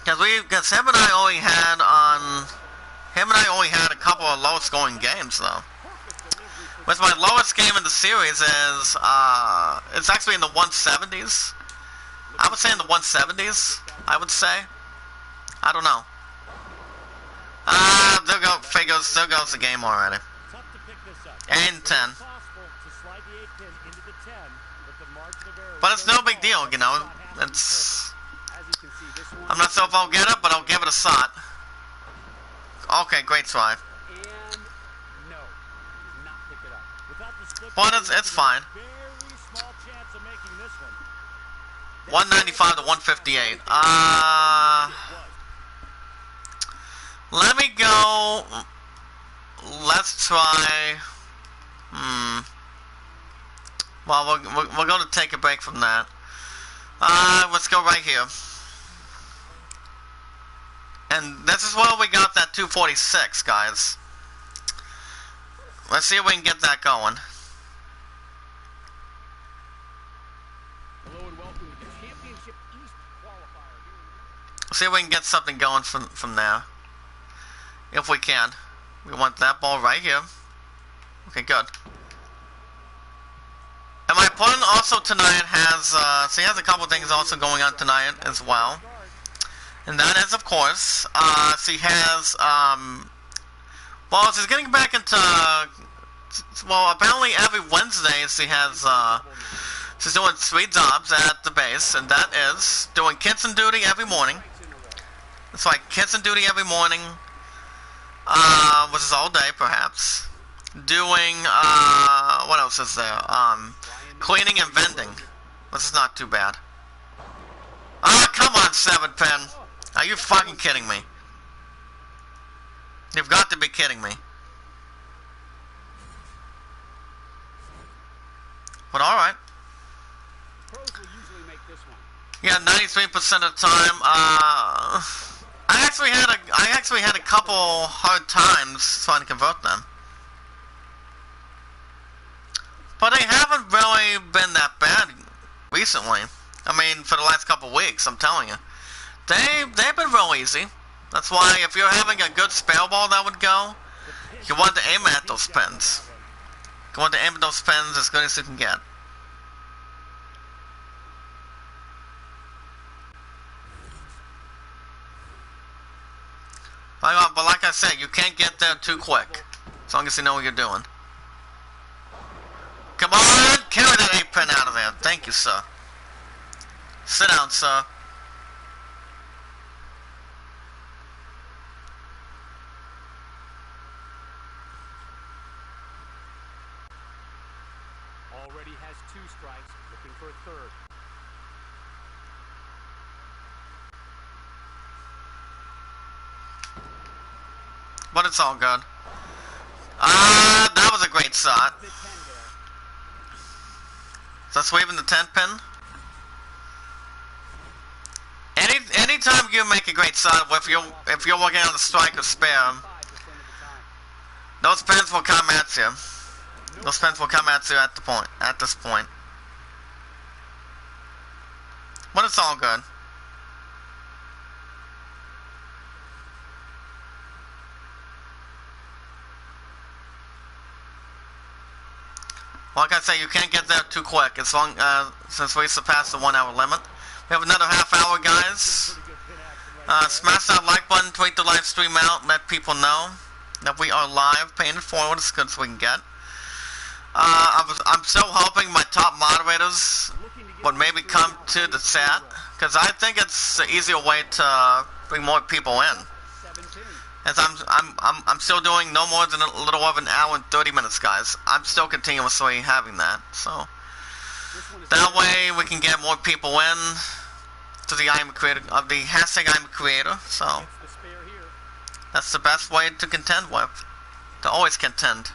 Because him and I only had a couple of low scoring games though. With my lowest game in the series is, it's actually in the 170s. I would say in the 170s, I would say. I don't know. There goes the game already. And 10. But it's no big deal, you know. I'm not sure if I'll get it, but I'll give it a shot. Okay, great try. But it's fine. 195 to 158. Let me go. Let's try. Well, we're going to take a break from that. Let's go right here. And this is where we got that 246, guys. Let's see if we can get that going. See if we can get something going from there. If we can. We want that ball right here. Okay, good. And my opponent also tonight has, so he has a couple things also going on tonight as well. And that is, of course, so he has, well, he's getting back into, well, apparently every Wednesday he has, he's doing 3 jobs at the base, and that is doing kitchen duty every morning. It's like kitchen duty every morning, which is all day, perhaps. Doing, what else is there? Cleaning and vending, which is not too bad. Ah, come on, 7-pin. Are you fucking kidding me? You've got to be kidding me. But alright. Yeah, 93% of the time, I actually had a couple hard times trying to convert them. But they haven't really been that bad recently. I mean, for the last couple weeks, I'm telling you. They've been real easy. That's why if you're having a good spell ball that would go, you want to aim at those pins. You want to aim at those pins as good as you can get. But like I said, you can't get there too quick. As long as you know what you're doing. Come on! Carry that 8-pin out of there. Thank you, sir. Sit down, sir. for a third. But it's all good. That was a great shot. The 10 there. So sweeping the 10 pin. Anytime you make a great shot, if you're working on the strike or spare, 5% of the time. those pins will come at you. Those pins will come at you at this point. But it's all good. Like I say, you can't get there too quick as long since we surpassed the 1 hour limit. We have another half hour, guys. Smash that like button, tweet the live stream out, let people know that we are live, paying it forward as good as we can get. I'm still hoping my top moderators would maybe come to the chat, because I think it's an easier way to bring more people in. As I'm still doing no more than a little over an hour and 30 minutes, guys. I'm still continuously having that, so that way we can get more people in to the I'm a Creator of the hashtag I'm a Creator. So that's the best way to contend with, to always contend.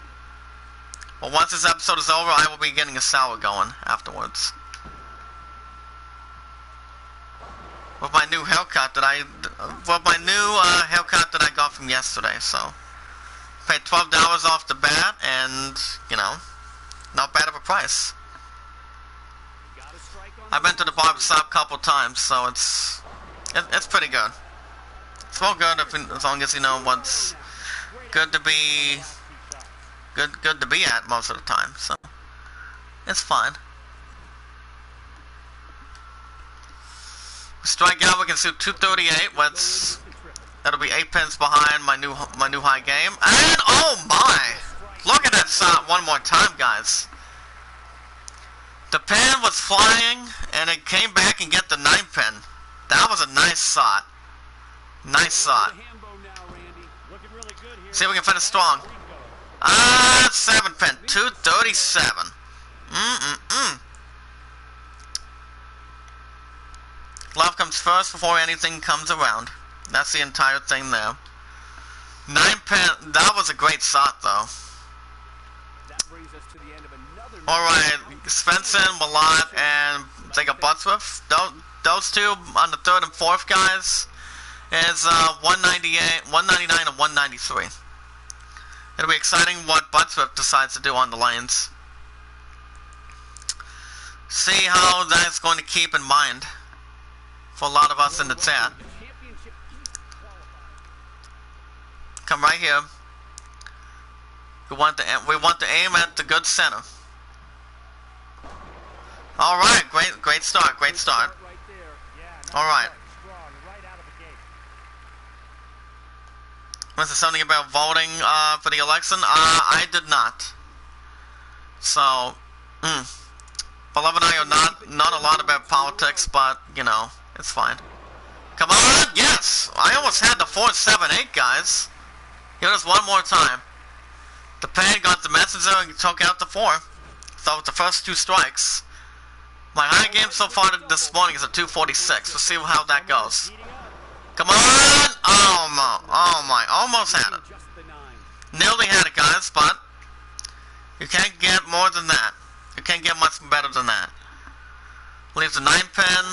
But once this episode is over, I will be getting a sour going afterwards. With my new haircut that I got from yesterday, so paid $12 off the bat, and you know, not bad of a price. I've been to the barber shop a couple times, so it's pretty good. It's all good as long as you know what's good to be good to be at most of the time. So it's fine. Strike out, we can shoot 238. That'll be 8 pins behind my new high game. And oh my! Look at that shot one more time, guys. The pin was flying, and it came back and get the 9 pin. That was a nice shot. Nice shot. See if we can finish strong. 7 pin, 237. Love comes first before anything comes around. That's the entire thing there. 9 pin, that was a great shot though. Alright, Svensson, Malott, and Jacob Buttsworth. Those two on the 3rd and 4th, guys, is 198, 199, and 193. It'll be exciting what Buttsworth decides to do on the lanes. See how that's going to keep in mind for a lot of us in the chat. Come right here. We want to aim at the good center. All right, great start. All right. Was there something about voting for the election? I did not. So, Beloved and I are not a lot about politics, but you know, it's fine. Come on, yes! I almost had the 4-7-8, guys. Here it is one more time. The pen got the messenger and took out the 4. So with the first 2 strikes. My high game so far this morning is a 246. We'll see how that goes. Come on! Oh my, almost had it. Nearly had it, guys, but you can't get more than that. You can't get much better than that. Leaves the 9 pin.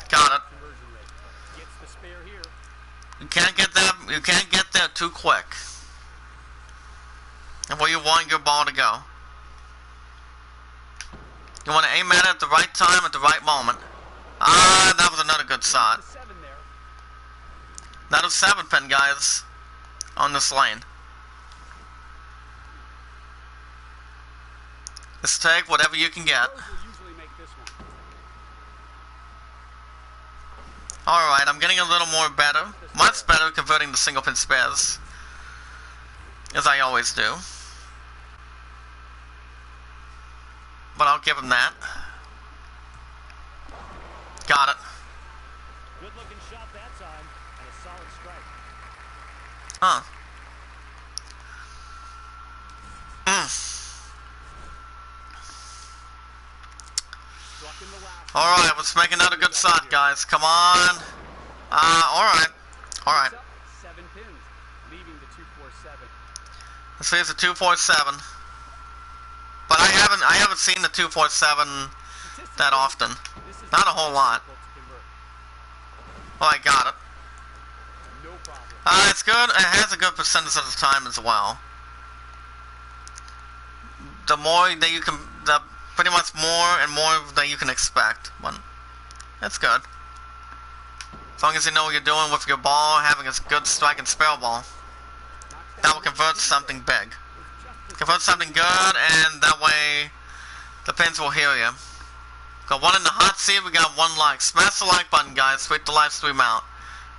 Got it. You can't get that. You can't get there too quick. And where you want your ball to go. You want to aim at it at the right time, at the right moment. That was another good shot. That was 7 pin, guys, on this lane. Just take whatever you can get. Alright, I'm getting a little more better. Much better converting the single pin spares. As I always do. But I'll give him that. Got it. Good looking shot that time, and a solid strike. Huh. Alright, let's make another good shot, guys. Come on. Alright. Alright. 7 pins, leaving the 247. Let's see, it's a 247. But I haven't seen the 247 that often. Not a whole lot. Well, I got it. No problem. It's good. It has a good percentage of the time as well. The more that you can, pretty much more and more that you can expect. But that's good. As long as you know what you're doing with your ball, having a good strike and spare ball, that will convert something big. Convert something good, and that way the pins will hear you. Got one in the hot seat, we got one like. Smash the like button, guys. Tweet the live stream out.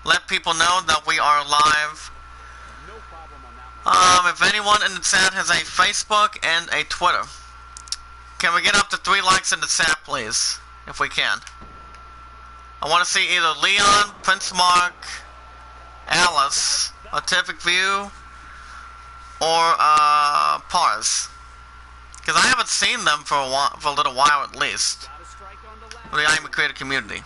Let people know that we are live. No problem on that one. If anyone in the chat has a Facebook and a Twitter, can we get up to 3 likes in the chat, please? If we can. I want to see either Leon, Prince Mark, Alice, a Terrific View, or Pars. Because I haven't seen them for a little while at least. For the anime creator community.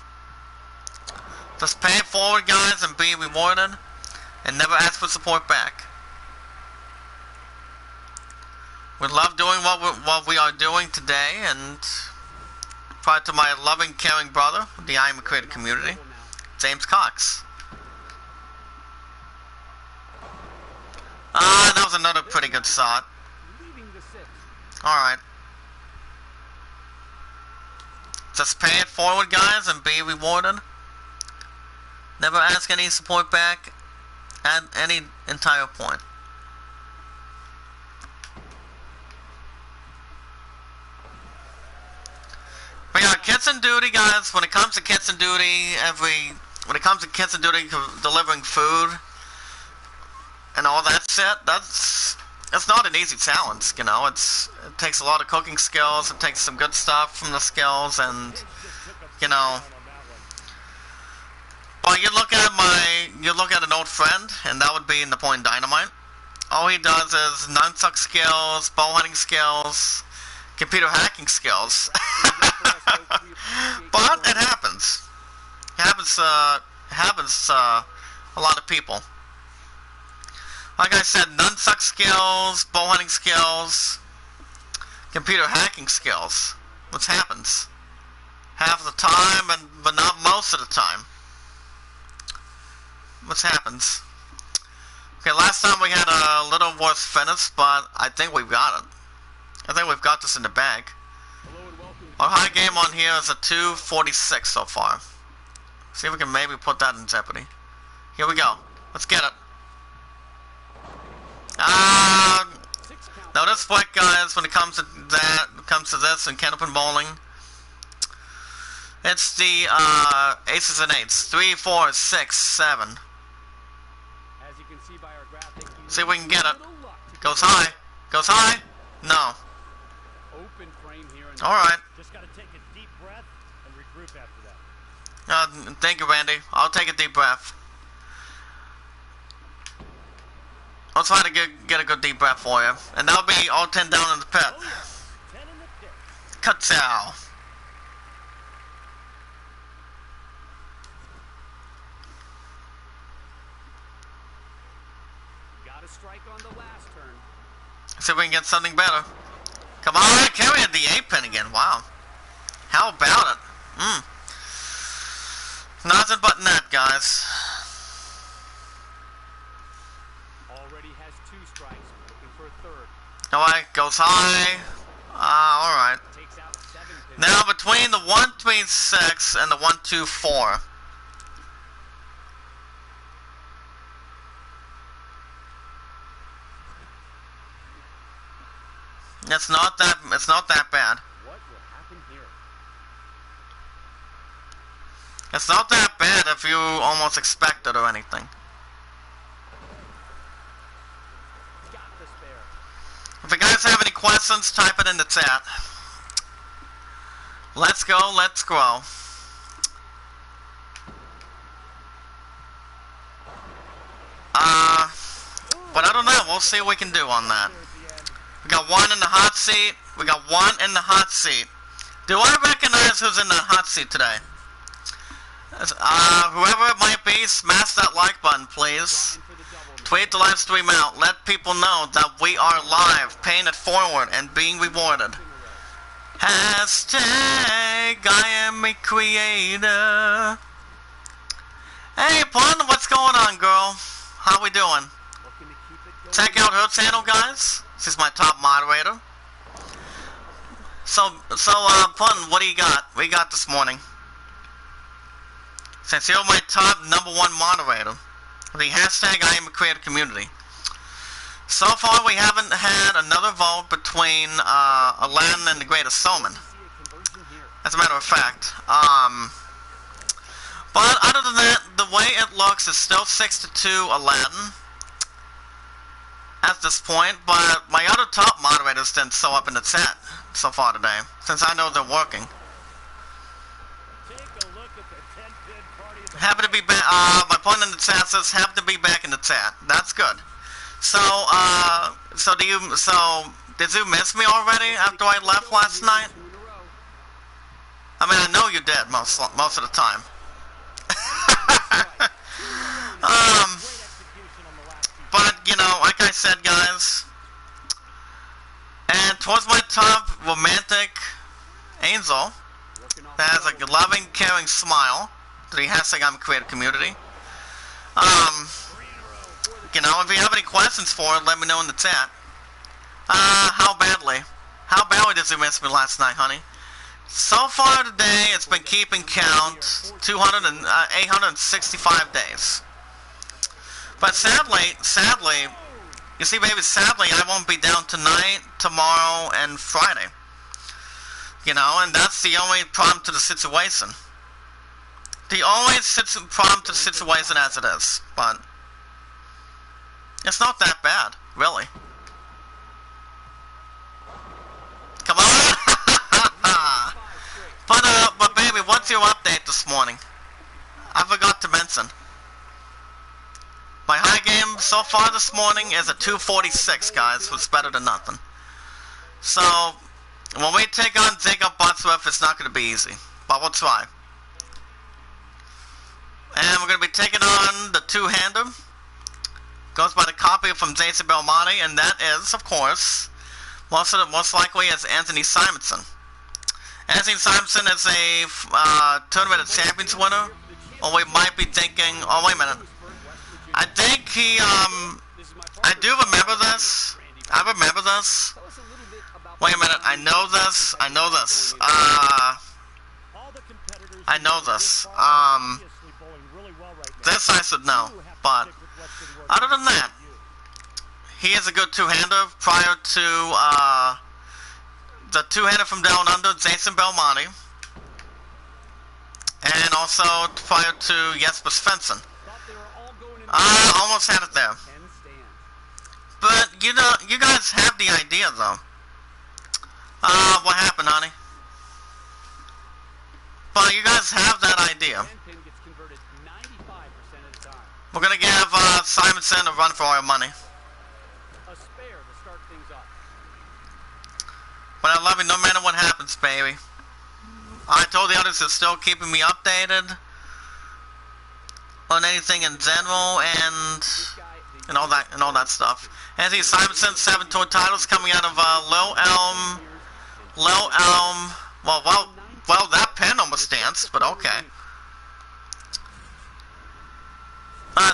Just pay it forward, guys, and be rewarded, and never ask for support back. We love doing what we are doing today, and prior to my loving, caring brother, the anime creator community, James Cox. That was another pretty good shot. Alright. Just pay it forward, guys, and be rewarded. Never ask any support back at any entire point. But yeah, Kids and Duty, guys, when it comes to Kids and Duty, delivering food and all that shit, it's not an easy challenge, you know. It takes a lot of cooking skills. It takes some good stuff from the skills, and you know. Well, you look at an old friend, and that would be Napoleon Dynamite. All he does is nunchuck skills, bow hunting skills, computer hacking skills. But it happens. It happens a lot of people. Like I said, nunchuck skills, bow hunting skills, computer hacking skills. What happens? Half the time, but not most of the time. What happens? Okay, last time we had a little worse finish, but I think we've got it. I think we've got this in the bag. Our high game on here is a 246 so far. See if we can maybe put that in jeopardy. Here we go. Let's get it. Now this split, guys, when it comes to this and Canopin Bowling, it's the aces and eights. 3, 4, 6, 7. As you can see by our graphic, see if we can get it. Goes high. Goes high. No. Open frame here. All right. Just got to take a deep breath and regroup after that. Thank you, Randy. I'll take a deep breath. I'll try to get a good deep breath for you. And that'll be all 10 down in the pit. 10 in the pit. Cuts out. Got a strike on the last turn. See if we can get something better. Come on, carry at the 8-pin again. Wow. How about it? Nothing but net, guys. Already has 2 strikes, looking for a third. Alright, goes high. Alright. Takes out 7 pins. Now between the 136 and the 124. It's not that bad. What will happen here? It's not that bad if you almost expect it or anything. Got the spare. If you guys have any questions, type it in the chat. Let's go, let's grow. But I don't know, we'll see what we can do on that. We got one in the hot seat. We got one in the hot seat. Do I recognize who's in that hot seat today? Whoever it might be, smash that like button, please. Tweet the live stream out. Let people know that we are live, paying it forward, and being rewarded. Hashtag I am a creator. Hey, Pun, what's going on, girl? How we doing? Check out her channel, guys. She's my top moderator. So, Pun, what do you got? What you got this morning? Since you're my top #1 moderator, the hashtag I am a creator community. So far, we haven't had another vote between Aladdin and the Greatest Showman. As a matter of fact, but other than that, the way it looks is still 6-2 Aladdin at this point. But my other top moderators didn't show up in the chat so far today, since I know they're working. Happy to be back. My point in the chat says happy to be back in the chat. That's good. So, did you miss me already after I left last night? I mean, I know you did most of the time. But, you know, like I said, guys, and towards my top romantic angel that has a loving, caring smile, the hashtag I'm a creator community. You know, if you have any questions for it, let me know in the chat. How badly did you miss me last night, honey? So far today, it's been keeping count, 865 days. But sadly, you see, baby, sadly, I won't be down tonight, tomorrow, and Friday. You know, and that's the only problem to the situation. The only problem to the situation as it is, but it's not that bad, really. Come on! But baby, what's your update this morning? I forgot to mention. My high game so far this morning is a 246, guys, which is better than nothing. So, when we take on Jacob Buttsworth, it's not going to be easy, but we'll try. And we're going to be taking on the two-hander. Goes by the copy from Jason Belmonte, and that is, of course, most likely is Anthony Simonson. Anthony Simonson is a Tournament of Champions winner. Or we might be thinking, oh wait a minute. I think he, I do remember this. I remember this. Wait a minute, I know this. I know this. This I should know, but other than that, he is a good two-hander prior to the two-hander from down under, Jason Belmonte, and also prior to Jesper Svensson. Almost had it there. But you know, you guys have the idea though. What happened, honey? But you guys have that idea. We're gonna give Simonson a run for our money. But I love you no matter what happens, baby. I told the others they're still keeping me updated on anything in general and all that stuff. Anthony Simonson, 7 tour titles coming out of Low Elm. Well, that pen almost danced, but okay.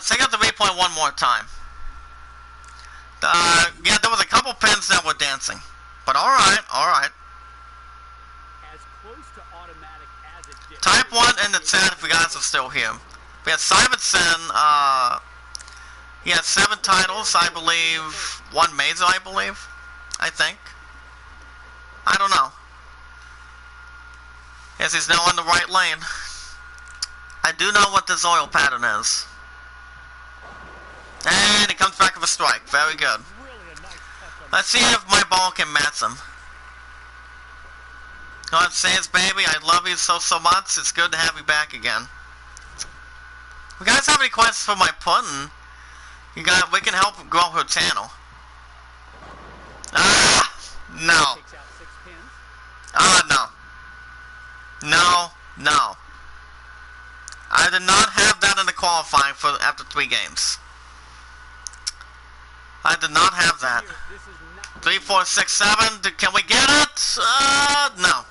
Check out the replay one more time. Yeah, there was a couple pens that were dancing, but all right. Type 1 in the chat if you guys are still here. We had Simonson. He had 7 titles, I believe. 1 major, I believe. I think. I don't know. Yes, he's now on the right lane. I do know what this oil pattern is. And he comes back with a strike. Very good. Let's see if my ball can match him. Go ahead and say it, baby. I love you so much. It's good to have you back again. If you guys have any questions for my punting, we can help grow her channel. No. No. No. I did not have that in the qualifying for after 3 games. I did not have that. 3, 4, 6, 7. Can we get it? No.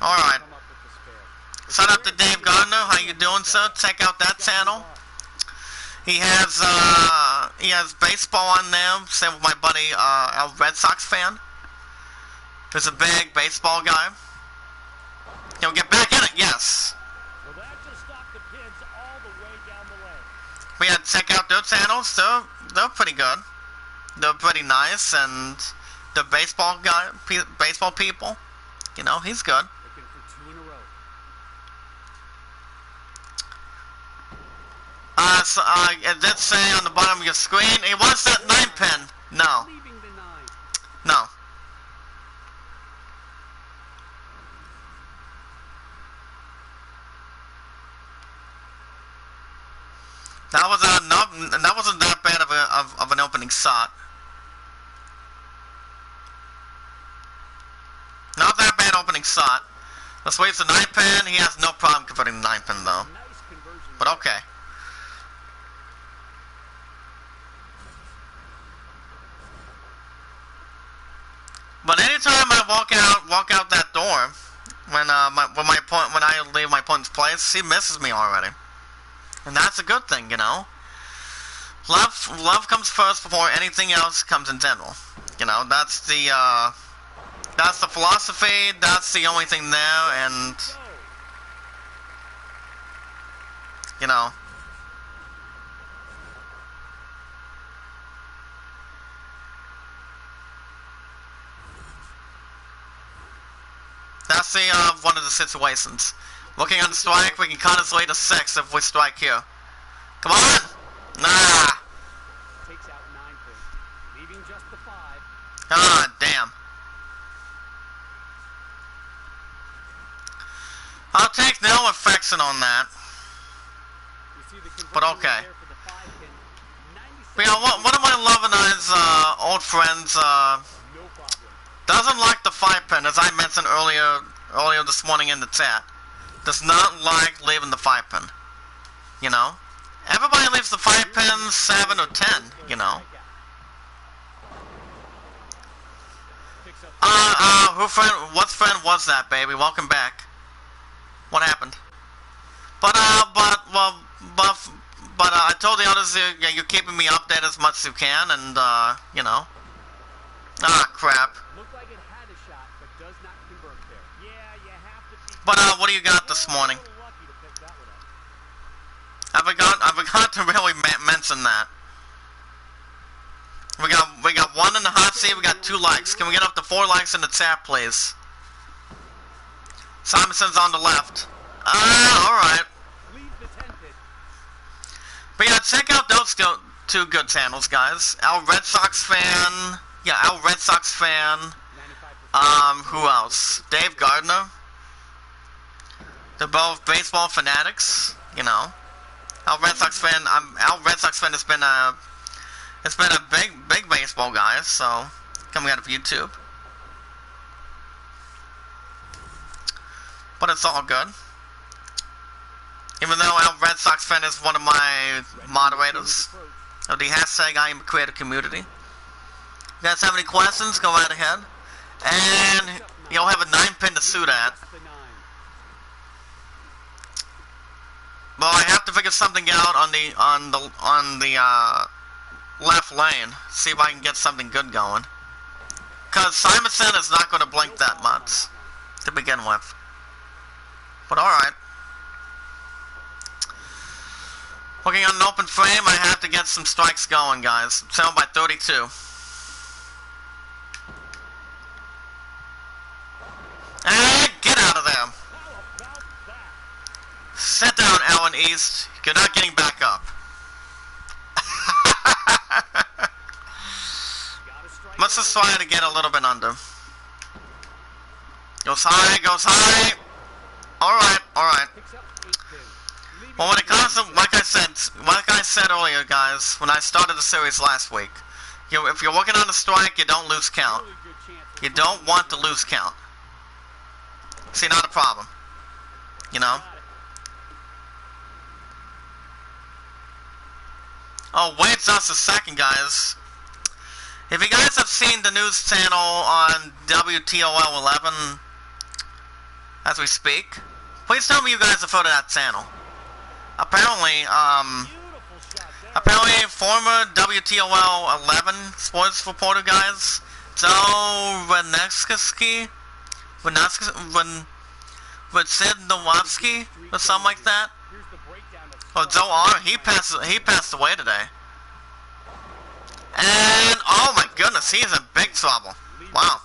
Alright. Shout out to Dave Gardner. How you doing, sir? Check out that channel. He has baseball on there. Same with my buddy, a Red Sox fan. He's a big baseball guy. Can we get back in it? Yes. Well, that just stopped the pins all the way down the lane. We had to check out their channels. They're pretty good. They're pretty nice, and the baseball guy, baseball people, you know, he's good. Looking for 2 in a row. So, it did say on the bottom of your screen, it was that 9 pin. No. Leaving the 9. No. That wasn't that bad of an opening shot. Not that bad opening shot. Let's wait for the 9 pin. He has no problem converting the 9 pin though. Nice conversion. But okay. But anytime I walk out that door, when I leave my opponent's place, he misses me already, and that's a good thing, you know. Love comes first before anything else comes in general. You know, that's the philosophy. That's the only thing there, and you know. That's the one of the situations. Looking on the strike, we can cut his way to 6 if we strike here. Come on! Nah! Takes out 9 pins, leaving just the 5. Ah, damn. I'll take no affection on that. You see the But conversion okay. there for the 5 pin. But yeah, one of my Lovenine's old friends No problem. doesn't like the 5 pin, as I mentioned earlier this morning in the chat. Does not like leaving the 5 pin. You know? Everybody leaves the 5 pin 7 or 10, you know. Picks up What friend was that, baby? Welcome back. What happened? But I told the others you're keeping me updated as much as you can, and you know. Ah, crap. looked like it had a shot, but does not convert there. Yeah, you have to be But what do you got this morning? a little lucky to pick that one up. I forgot to really mention that. We got 1 in the hot seat. We got 2 likes. Can we get up to 4 likes in the chat, please? Simonson's on the left. Alright. Leaves the 10 pin. But yeah, check out those 2 good channels, guys. Our Red Sox fan. Yeah, our Red Sox fan. 95%. Who else? Dave Gardner. They're both baseball fanatics, you know. Our Red Sox fan has been a big baseball guy, so coming out of YouTube. But it's all good. Even though our Red Sox fan is one of my moderators of the hashtag I am creator community. You guys have any questions? Go right ahead. And you'll have a 9 pin to shoot at. The 9. Well, I have to figure something out on the left lane. See if I can get something good going. Cause Simonson is not going to blink that much to begin with. But alright. Looking on an open frame, I have to get some strikes going, guys. I'm down by 32. And get out of there. How about that? Sit down, Alan East. You're not getting back up. Gotta strike Let's just try to get a little bit under. Goes high, goes high. Alright, alright. Picks up 8 pin. Leaving Well, when it comes to, like I said earlier, guys, when I started the series last week, if you're working on a strike, you don't lose count. really good chance. You don't want to lose count. See, not a problem. You know? Oh, wait just a second, guys. If you guys have seen the news channel on WTOL 11 as we speak, please tell me you guys have heard of that channel. Apparently, former WTOL 11 sports reporter guys, Joe Renetsky, Renetsky, or something like that. Oh, Joe R. He passed away today. And oh my goodness, he's in big trouble. Wow.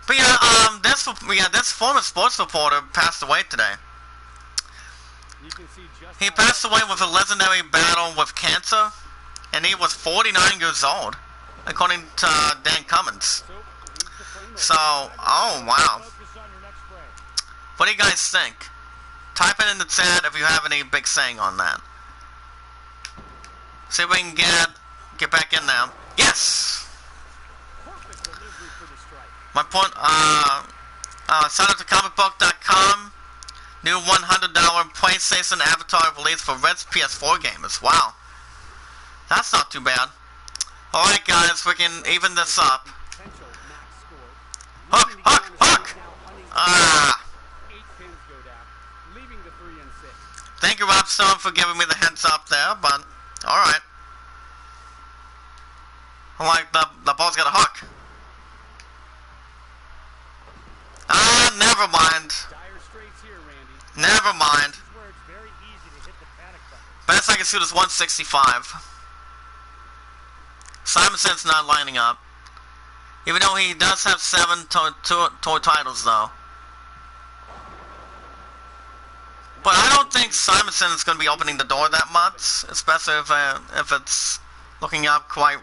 But yeah, this former sports reporter passed away today. He passed away with a legendary battle with cancer, and he was 49 years old, according to Dan Cummins. So, oh wow. What do you guys think? Type it in the chat if you have any big saying on that. See if we can get back in there. Yes! My point, sign up to comicbook.com. New $100 PlayStation Avatar released for Red's PS4 gamers. Wow. That's not too bad. Alright guys, we can even this up. Hook! Hook! Hook! Ah! Thank you, Rob Stone, for giving me the heads up there, but alright. I like the ball's got a hook. Ah, never mind. Never mind. Best I can shoot is 165. Simonson's not lining up. Even though he does have 7 tour titles, though. But I don't think Simonson is going to be opening the door that much, especially if it's looking up quite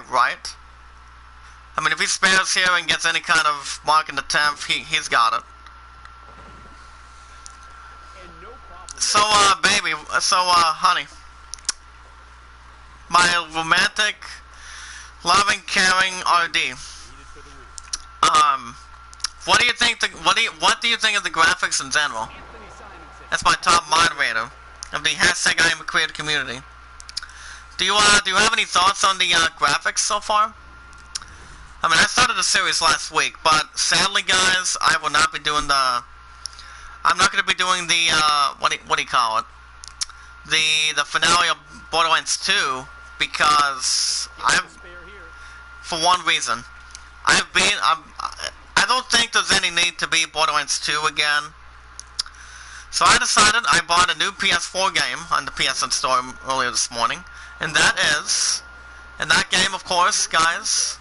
right. I mean, if he spares here and gets any kind of mark in the 10th, he's got it. So, baby, honey, my romantic, loving, caring RD. What do you think? What do you think of the graphics in general? That's my top moderator of the hashtag I am a creator community. Do you have any thoughts on the graphics so far? I mean, I started the series last week, but sadly, guys, I will not be doing the. I'm not going to be doing the what do you call it? The finale of Borderlands 2 because for one reason, I don't think there's any need to be Borderlands 2 again. So I decided I bought a new PS4 game on the PSN store earlier this morning, and that game, of course, guys,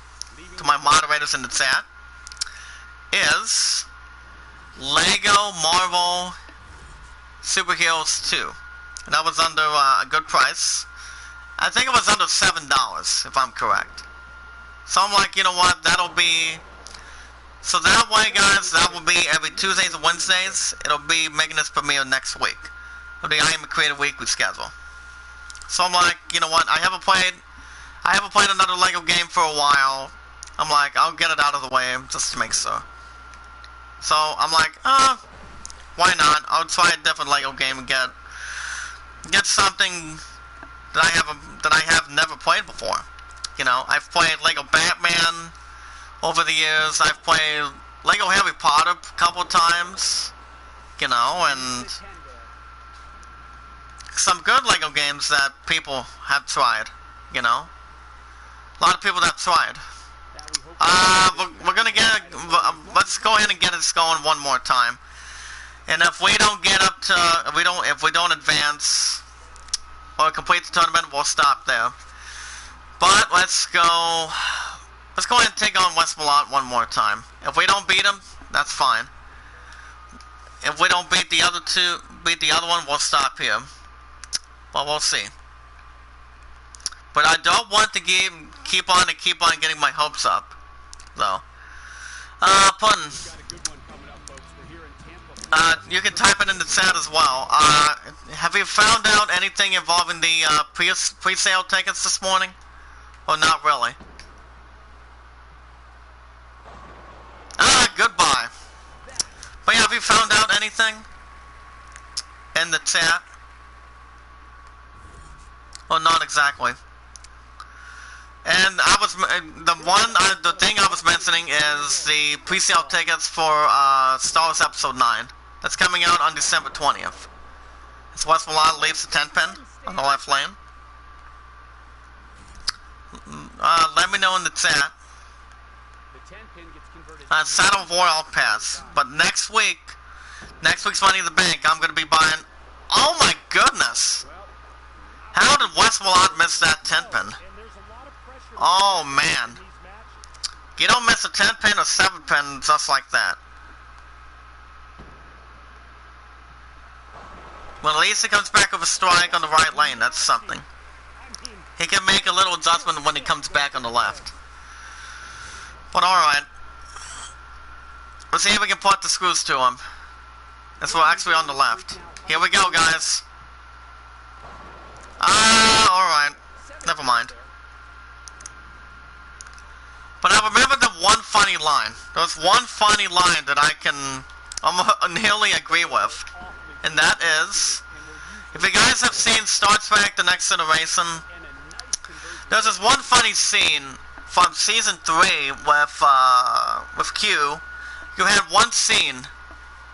to my moderators in the chat, is Lego Marvel Superheroes 2. And that was under a good price. I think it was under $7, if I'm correct. So I'm like, you know what, that'll be. So that way, guys, that will be every Tuesdays and Wednesdays. It'll be making this premiere next week. It'll be I Am a Creator Weekly schedule. So I'm like, you know what, I haven't played another Lego game for a while. I'm like, I'll get it out of the way just to make sure. So I'm like, why not? I'll try a different Lego game and get something that I have never played before. You know, I've played Lego Batman over the years. I've played Lego Harry Potter a couple of times. You know, and some good Lego games that people have tried. You know, a lot of people have tried. We're gonna let's go ahead and get this going one more time. And if we don't get up to, if we don't advance or complete the tournament, we'll stop there. But let's go ahead and take on Westmont one more time. If we don't beat them, that's fine. If we don't beat the other one, we'll stop here. But we'll see. But I don't want to keep on getting my hopes up, though. Pun. You can type it in the chat as well. Have you found out anything involving the pre-sale tickets this morning? Or not really? Goodbye. But yeah, have you found out anything? in the chat. Well, not exactly. And the thing I was mentioning is the pre-sale tickets for Star Wars Episode 9. That's coming out on December 20th. It's West Milan leaves the 10 pin on the left lane. Let me know in the chat. Saddle of Royal Pass. But next week's Money in the Bank, I'm going to be buying... Oh my goodness! How did West Milan miss that 10 pin? Oh man. You don't miss a 10 pin or 7 pin just like that. Well, at least he comes back with a strike on the right lane. That's something. He can make a little adjustment when he comes back on the left. But alright. Let's see if we can put the screws to him. That's what actually on the left. Here we go, guys. Alright. Never mind. But I remember the one funny line. There was one funny line that I can nearly agree with. And that is, if you guys have seen Star Trek The Next Generation, there's this one funny scene from Season 3 with Q. You have one scene.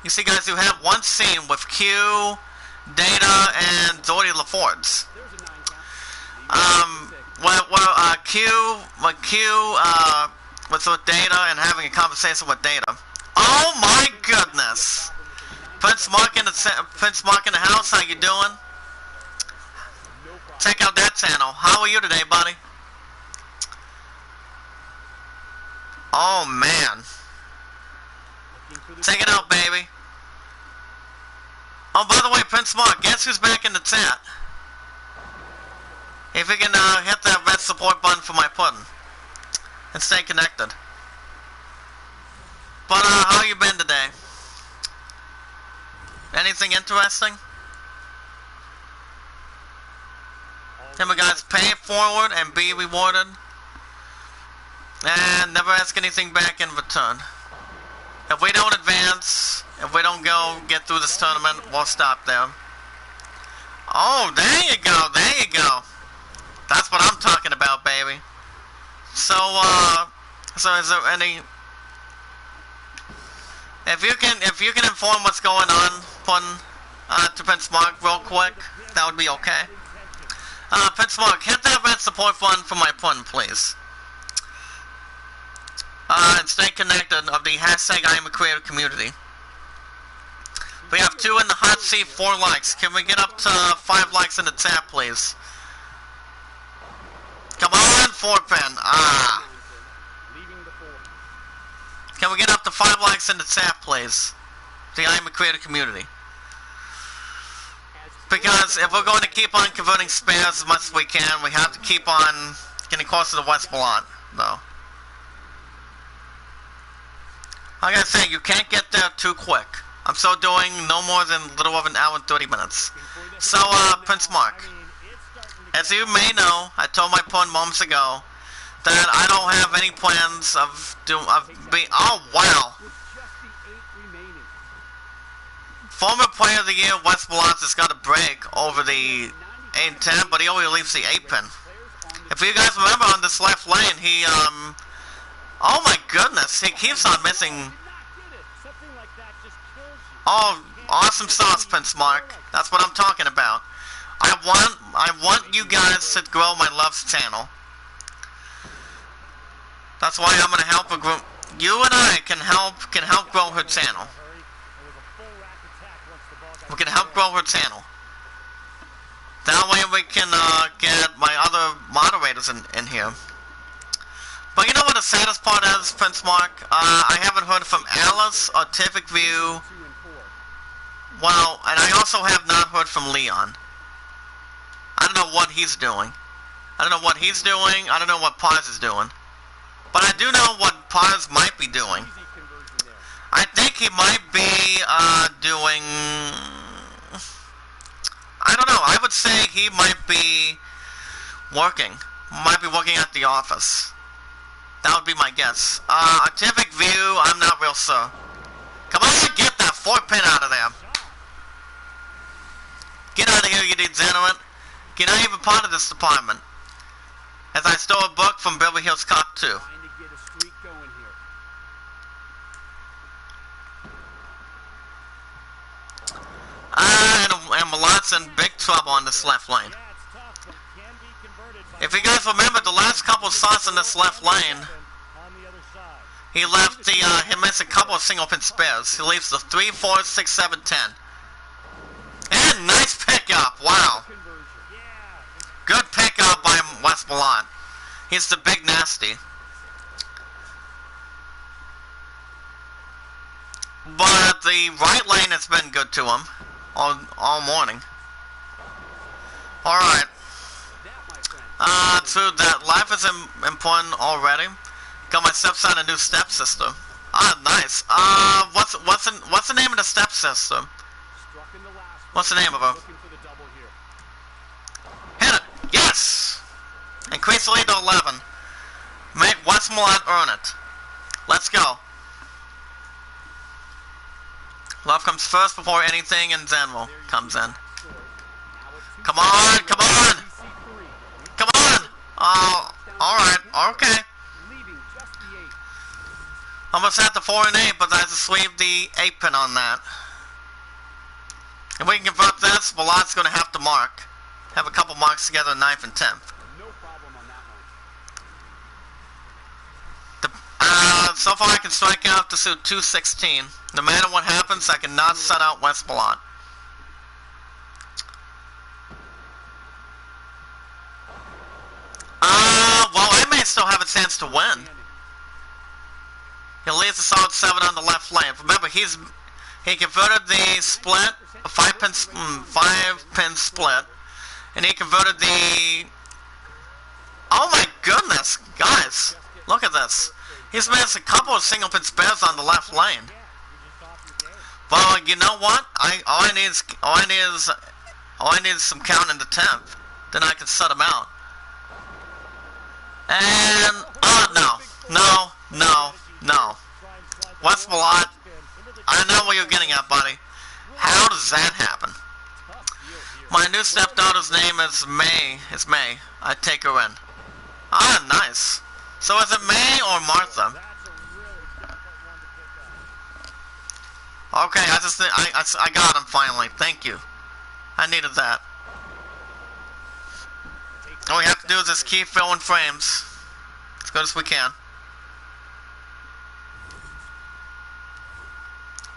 You see, guys, you have one scene with Q, Data, and Geordi LaForge. When Q was with Data and having a conversation with Data. Oh my goodness! Prince Mark in the house, how you doing? Check out that channel. How are you today, buddy? Oh man. Check it out, baby. Oh, by the way, Prince Mark, guess who's back in the chat? If you can hit that red support button for my pudding and stay connected. But how you been today? Anything interesting? Remember, guys, pay it forward and be rewarded, and never ask anything back in return. If we don't advance, if we don't go get through this tournament, we'll stop there. Oh, there you go, there you go. That's what I'm talking about, baby. So is there any... If you can inform what's going on, to Prince Mark real quick, that would be okay. Prince Mark, hit that red support button for my pun, please. And stay connected of the hashtag I am a creator community. We have 2 in the hot seat, 4 likes. Can we get up to 5 likes in the chat, please? Come on, 4 pin. Can we get up to 5 likes in the chat, please? The I am a creator community. Because if we're going to keep on converting spares as much as we can, we have to keep on getting close to the West Milan, though. Like I say, you can't get there too quick. I'm still doing no more than a little over an hour and 30 minutes. So, Prince Mark, as you may know, I told my pun moments ago that I don't have any plans of being... Oh, wow. Former Player of the Year, West Milan has got a break over the 8-10, but he only leaves the 8-pin. If you guys remember on this left lane, he, oh my goodness, he keeps on missing. Oh, awesome sauce, Prince Mark. That's what I'm talking about. I want you guys to grow my Love's channel. That's why I'm gonna help her grow. You and I can help grow her channel. We can help grow her channel. That way we can get my other moderators in here. But you know what the saddest part is, Prince Mark? I haven't heard from Alice or Typic View. Well, and I also have not heard from Leon. I don't know what he's doing. I don't know what he's doing. I don't know what Paz is doing. But I do know what Paz might be doing. I think he might be doing... I don't know. I would say he might be working. Might be working at the office. That would be my guess. Artific View, I'm not real sure. Come on, get that 4 pin out of there. out of here, you degenerate. You're not even part of this department. As I stole a book from Beverly Hills Cop 2. Trying to get a streak going here. And Malot's in big trouble on this left lane. Yeah, it's tough, but can be converted by If you guys remember the last couple of shots in this left lane, on the other side. he left the, he missed a couple of single pin spares. He leaves the 3, 4, 6, 7, 10. And nice pickup, wow. Conversion. Yeah. Good pickup by West Malot. He's the big nasty. But the right lane has been good to him all morning. Alright. That, my friend. Through that, life is important already. Got my stepson a new step system. Ah, nice. What's the name of the step system? Struck in the last What's the name of her? looking for the double here. Hit it! Yes! Increase the lead to 11. Make West Malot earn it. Let's go. Love comes first before anything in general comes in. Come on, come on! Come on! Oh, alright, okay. Leaving just the 8. Almost at the 4 and 8, but I just leave the 8 pin on that. If we can convert this, Malot's going to have to mark. Have a couple marks together, 9th and 10th. No problem on that one. So far I can strike out to suit 216. No matter what happens, I cannot set out West Malot. Well, I may still have a chance to win. He leaves a solid 7 on the left lane. Remember, he converted the split, a 5-pin split, and he converted the... Oh my goodness, guys, look at this. He's missed a couple of single pin spares on the left lane. Well, you know what? All I need is some count in the 10th. Then I can set him out. And no. West Malot, I know what you're getting at, buddy. How does that happen? My new stepdaughter's name is May. It's May. I take her in. Ah, nice. So is it May or Martha? Okay, I got him finally. Thank you. I needed that. All we have to do is just keep filling frames as good as we can.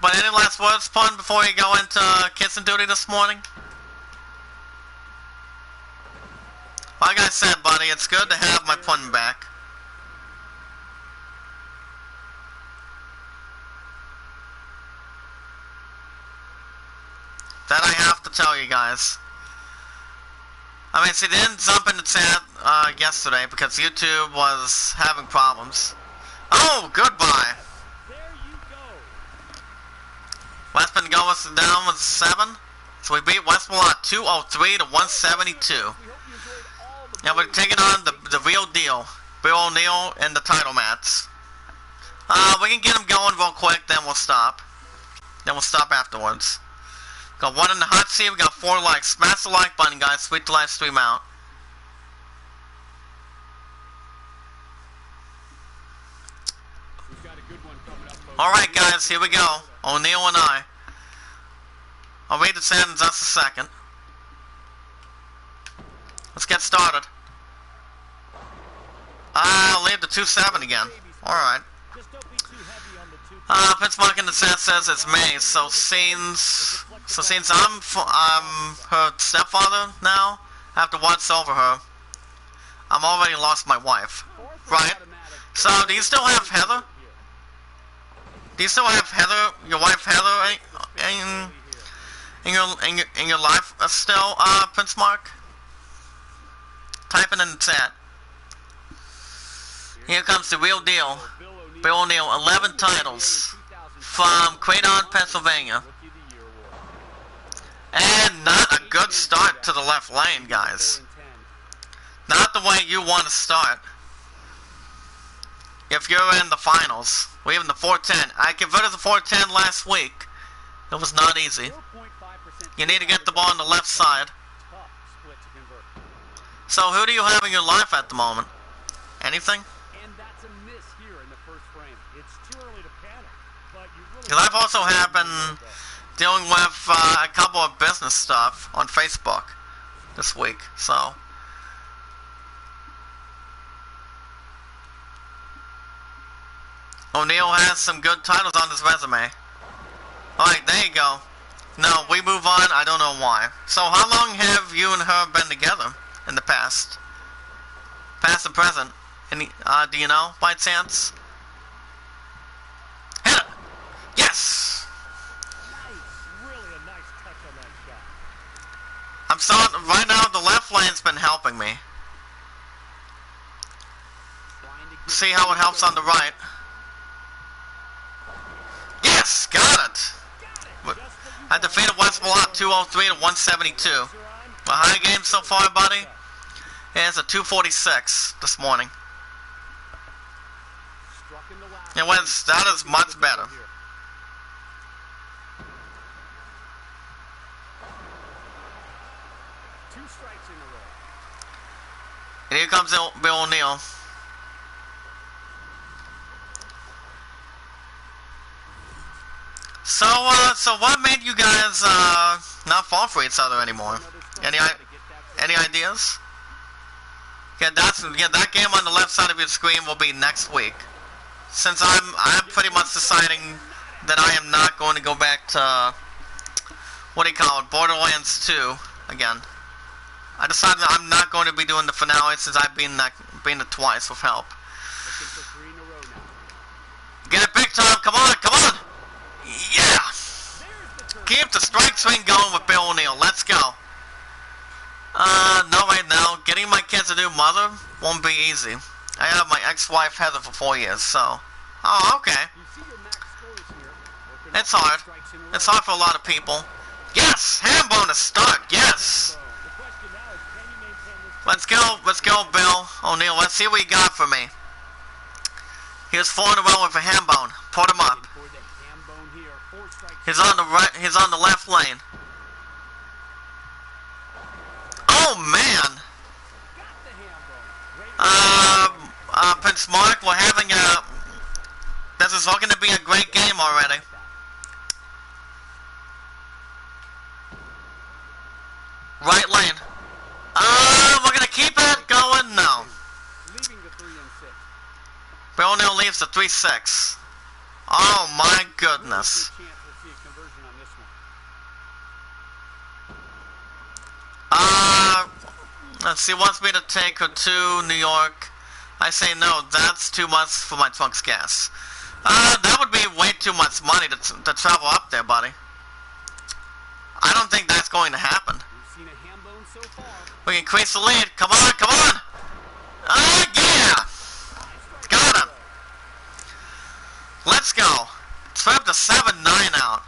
But any last words, Pun, before you go into kissing duty this morning? Like I said, buddy, it's good to have my Pun back. That I have to tell you guys. I mean, see, they didn't jump into chat yesterday because YouTube was having problems. Oh, goodbye. There you go. West been going down with 7. So we beat West Malot 203 to 172. Now we're taking on the real deal. Bill O'Neill in the title match. We can get him going real quick, then we'll stop. Then we'll stop afterwards. Got 1 in the hot seat, we got 4 likes. Smash the like button, guys. Sweet the live stream out. Alright, guys, here we go. O'Neill and I. I'll read the chat in just a second. Let's get started. I'll leave the 2-7 again. Alright. Pittsburgh in the chat says it's May, so since I'm her stepfather now, I have to watch over her. I'm already lost my wife, right? So do you still have Heather? Do you still have Heather, your wife Heather, in your life still, Prince Mark? Type it in the chat. Here comes the real deal. Bill O'Neill, 11 titles from Craydon, Pennsylvania. And not a good start to the left lane, guys. Not the way you want to start. If you're in the finals, or even the 410. I converted the 410 last week. It was not easy. You need to get the ball on the left side. Tough split to convert. So who do you have in your life at the moment? Anything? And that's a miss here in the first frame. It's too early to panic, but you really... Because I've also have been dealing with a couple of business stuff on Facebook this week, so... O'Neal has some good titles on his resume. Alright, there you go. No, we move on, I don't know why. So how long have you and her been together in the past? Past and present? Any, do you know, by chance? Hit it! Yes! Nice. Really a nice touch on that shot. I'm starting, right now the left lane's been helping me. See how it helps on the right. Yes! Got it! I defeated West Block 203 to 172. A high game so far, buddy. Yeah, it's a 246 this morning. That is much better. Two strikes in a row. And here comes Bill O'Neal. So what made you guys not fall for each other anymore? Any ideas? Yeah, that game on the left side of your screen will be next week. Since I'm pretty much deciding that I am not going to go back to what do you call it, Borderlands 2 again. I decided that I'm not going to be doing the finale since I've been it twice with help. Get it big time! Come on, come on! Yeah! Keep the strike swing going with Bill O'Neal. Let's go. Not right now. Getting my kids a new mother won't be easy. I have my ex-wife Heather for 4 years, so... Oh, okay. It's hard. It's hard for a lot of people. Yes! Hand bonus start! Yes! Let's go, Bill O'Neal. Let's see what you got for me. He was 4 in a row with a ham bone. Put him up. He's on the right. He's on the left lane. Oh man! Prince Mark, we're having a. This is looking to be a great game already. Right lane. We're gonna keep it going. No. Bill O'Neal leaves the 3-6. Oh my goodness. Let's see, wants me to take her to New York. I say no, that's too much for my trunk's gas. That would be way too much money to travel up there, buddy. I don't think that's going to happen. We can increase the lead. Come on, come on! Yeah! Got him! Let's go. Let's put up to 7-9 out.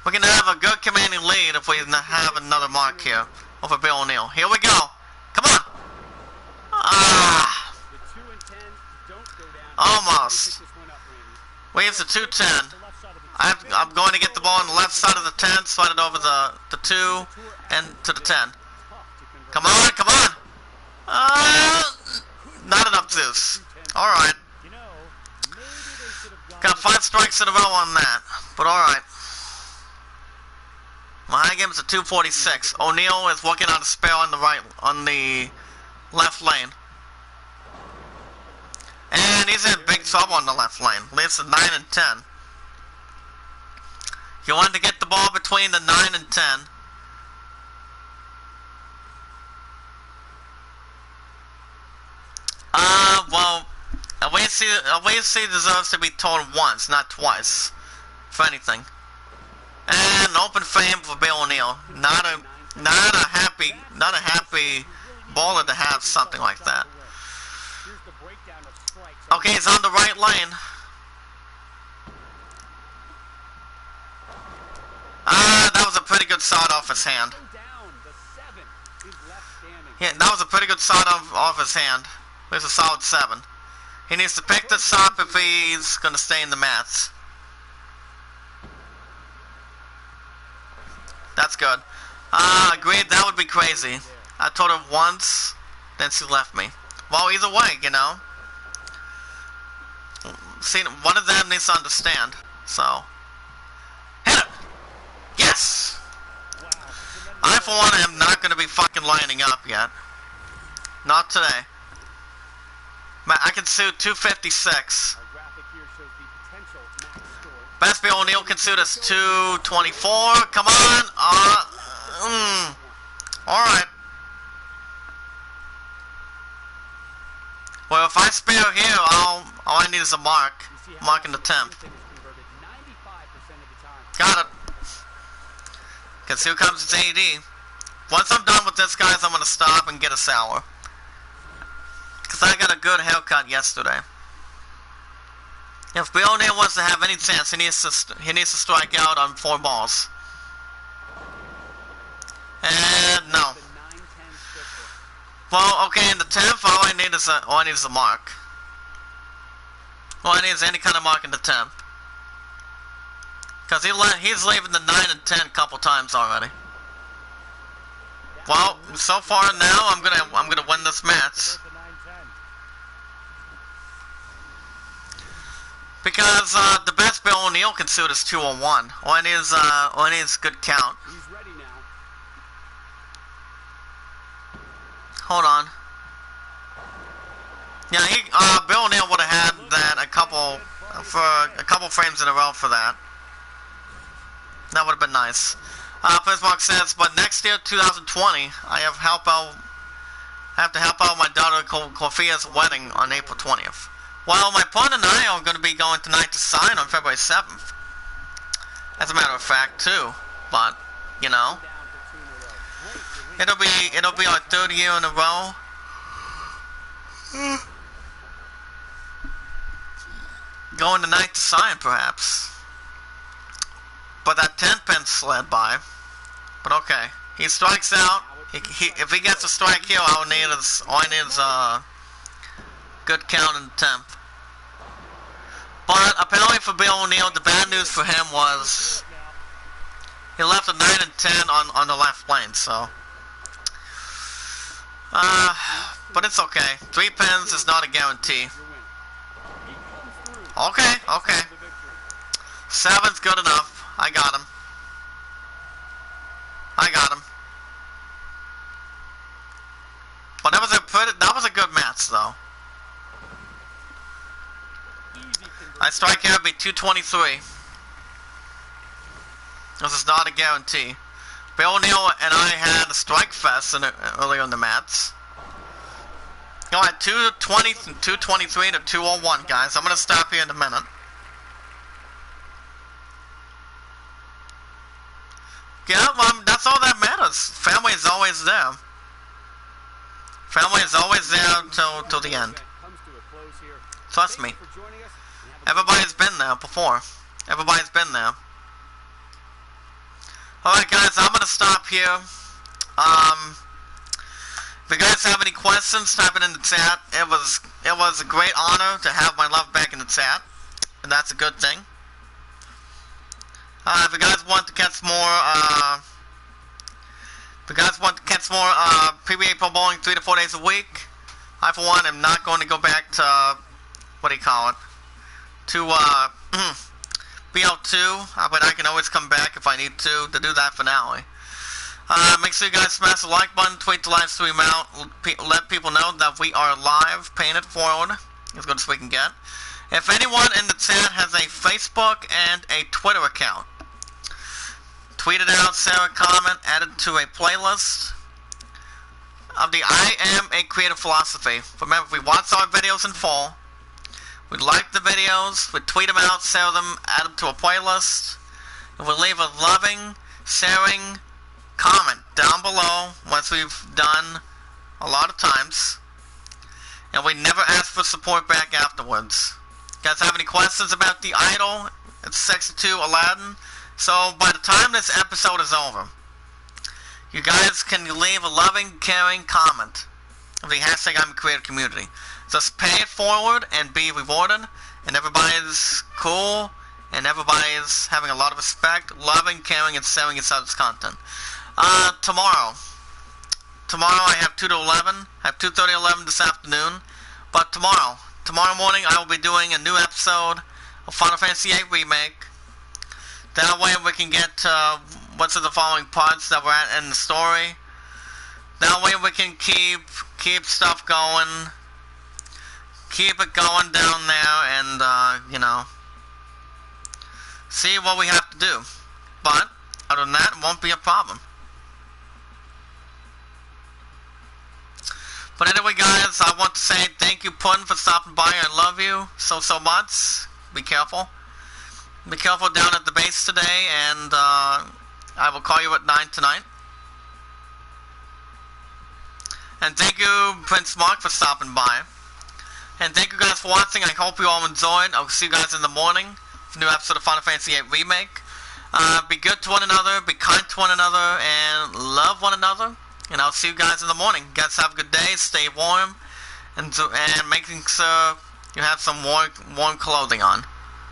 We're going to have a good commanding lead if we have another mark here over Bill O'Neal. Here we go. Come on. Almost. Waves the 2-10. I'm going to get the ball on the left side of the 10, slide it over the 2 and to the 10. Come on, come on. Not enough Zeus. Alright. Got 5 strikes in a row on that. But alright. My high game is a 246. O'Neal is working on a spare on the left lane. And he's in big trouble on the left lane. Leaves the 9 and 10. You want to get the ball between the 9 and 10. Well, Away deserves to be told once, not twice, for anything. And an open frame for Bill O'Neal. Not a happy bowler to have something like that. Okay, he's on the right lane. That was a pretty good shot off his hand. Yeah, that was a pretty good shot off his hand. There's a solid 7. He needs to pick this up if he's going to stay in the mats. That's good. Agreed, that would be crazy. I told her once, then she left me. Well, either way, you know. See, one of them needs to understand. So, hit it! Yes! I, for one, am not going to be fucking lining up yet. Not today. Man, I can shoot 256. Best Bill O'Neill can shoot us 224. Come on! Alright. Well, if I spare here, all I need is a mark. Mark in the 10th. Got it. Because here comes its AD. Once I'm done with this, guys, I'm going to stop and get a sour. Because I got a good haircut yesterday. If Bill O'Neill wants to have any chance, he needs to strike out on 4 balls. And no. Well, okay, in the 10th, all I need is a mark. All I need is any kind of mark in the 10th. Because he's leaving the 9 and 10 a couple times already. Well, so far now, I'm gonna win this match. Because the best Bill O'Neill can shoot is 201. All I need is a good count. Hold on. Yeah, Bill O'Neill would have had that a couple frames in a row for that. That would have been nice. Fizzmark says, but next year, 2020, I have to help out my daughter Corfia's wedding on April 20th. Well, my partner and I are going to be going tonight to sign on February 7th. As a matter of fact, too. But, you know, it'll be our 3rd year in a row. Going tonight to sign, perhaps. But that 10-pin slid by. But okay, he strikes out. If he gets a strike here, all I need is a good count in the 10th. But apparently for Bill O'Neill, the bad news for him was he left a 9 and 10 on the left lane. So, but it's okay. 3 pins is not a guarantee. Okay. 7's good enough. I got him. But that was a good match, though. I strike here would be 223. This is not a guarantee. Bill O'Neill and I had a strike fest earlier in the match. You know, at 223 to 201, guys. I'm gonna stop here in a minute. Yeah, well, that's all that matters. Family is always there. Family is always there till the end. Trust me. Everybody's been there before. Everybody's been there. Alright, guys, I'm gonna stop here. If you guys have any questions, type it in the chat. It was a great honor to have my love back in the chat, and that's a good thing. If you guys want to catch more, Pba Pro Bowling 3 to 4 days a week, I for one am not going to go back to to BL2, but I can always come back if I need to do that finale. Make sure you guys smash the like button, tweet the live stream out, let people know that we are live, paying it forward, as good as we can get. If anyone in the chat has a Facebook and a Twitter account, tweet it out, share a comment, add it to a playlist of the I Am a Creative Philosophy. Remember, if we watch our videos in full, we like the videos, we tweet them out, share them, add them to a playlist, and we leave a loving, sharing comment down below once we've done a lot of times, and we never ask for support back afterwards. You guys have any questions about the idol? It's 62 Aladdin. So by the time this episode is over, you guys can leave a loving, caring comment of the hashtag I'm a Creative Community. Just pay it forward and be rewarded, and everybody's cool and everybody's having a lot of respect, loving, caring, and sharing each other's content. Tomorrow I have 2 to 11. I have 2:30 to 11 this afternoon. But tomorrow morning, I will be doing a new episode of Final Fantasy VIII Remake. That way we can get what's the following parts that we're at in the story. That way we can keep stuff going. Keep it going down there and, you know, see what we have to do. But, other than that, it won't be a problem. But anyway, guys, I want to say thank you, Puddin', for stopping by. I love you so much. Be careful. Be careful down at the base today, and I will call you at 9 tonight. And thank you, Prince Mark, for stopping by. And thank you guys for watching. I hope you all enjoyed. I'll see you guys in the morning for a new episode of Final Fantasy VIII Remake. Be good to one another, be kind to one another, and love one another. And I'll see you guys in the morning. You guys have a good day, stay warm, and making sure you have some warm clothing on.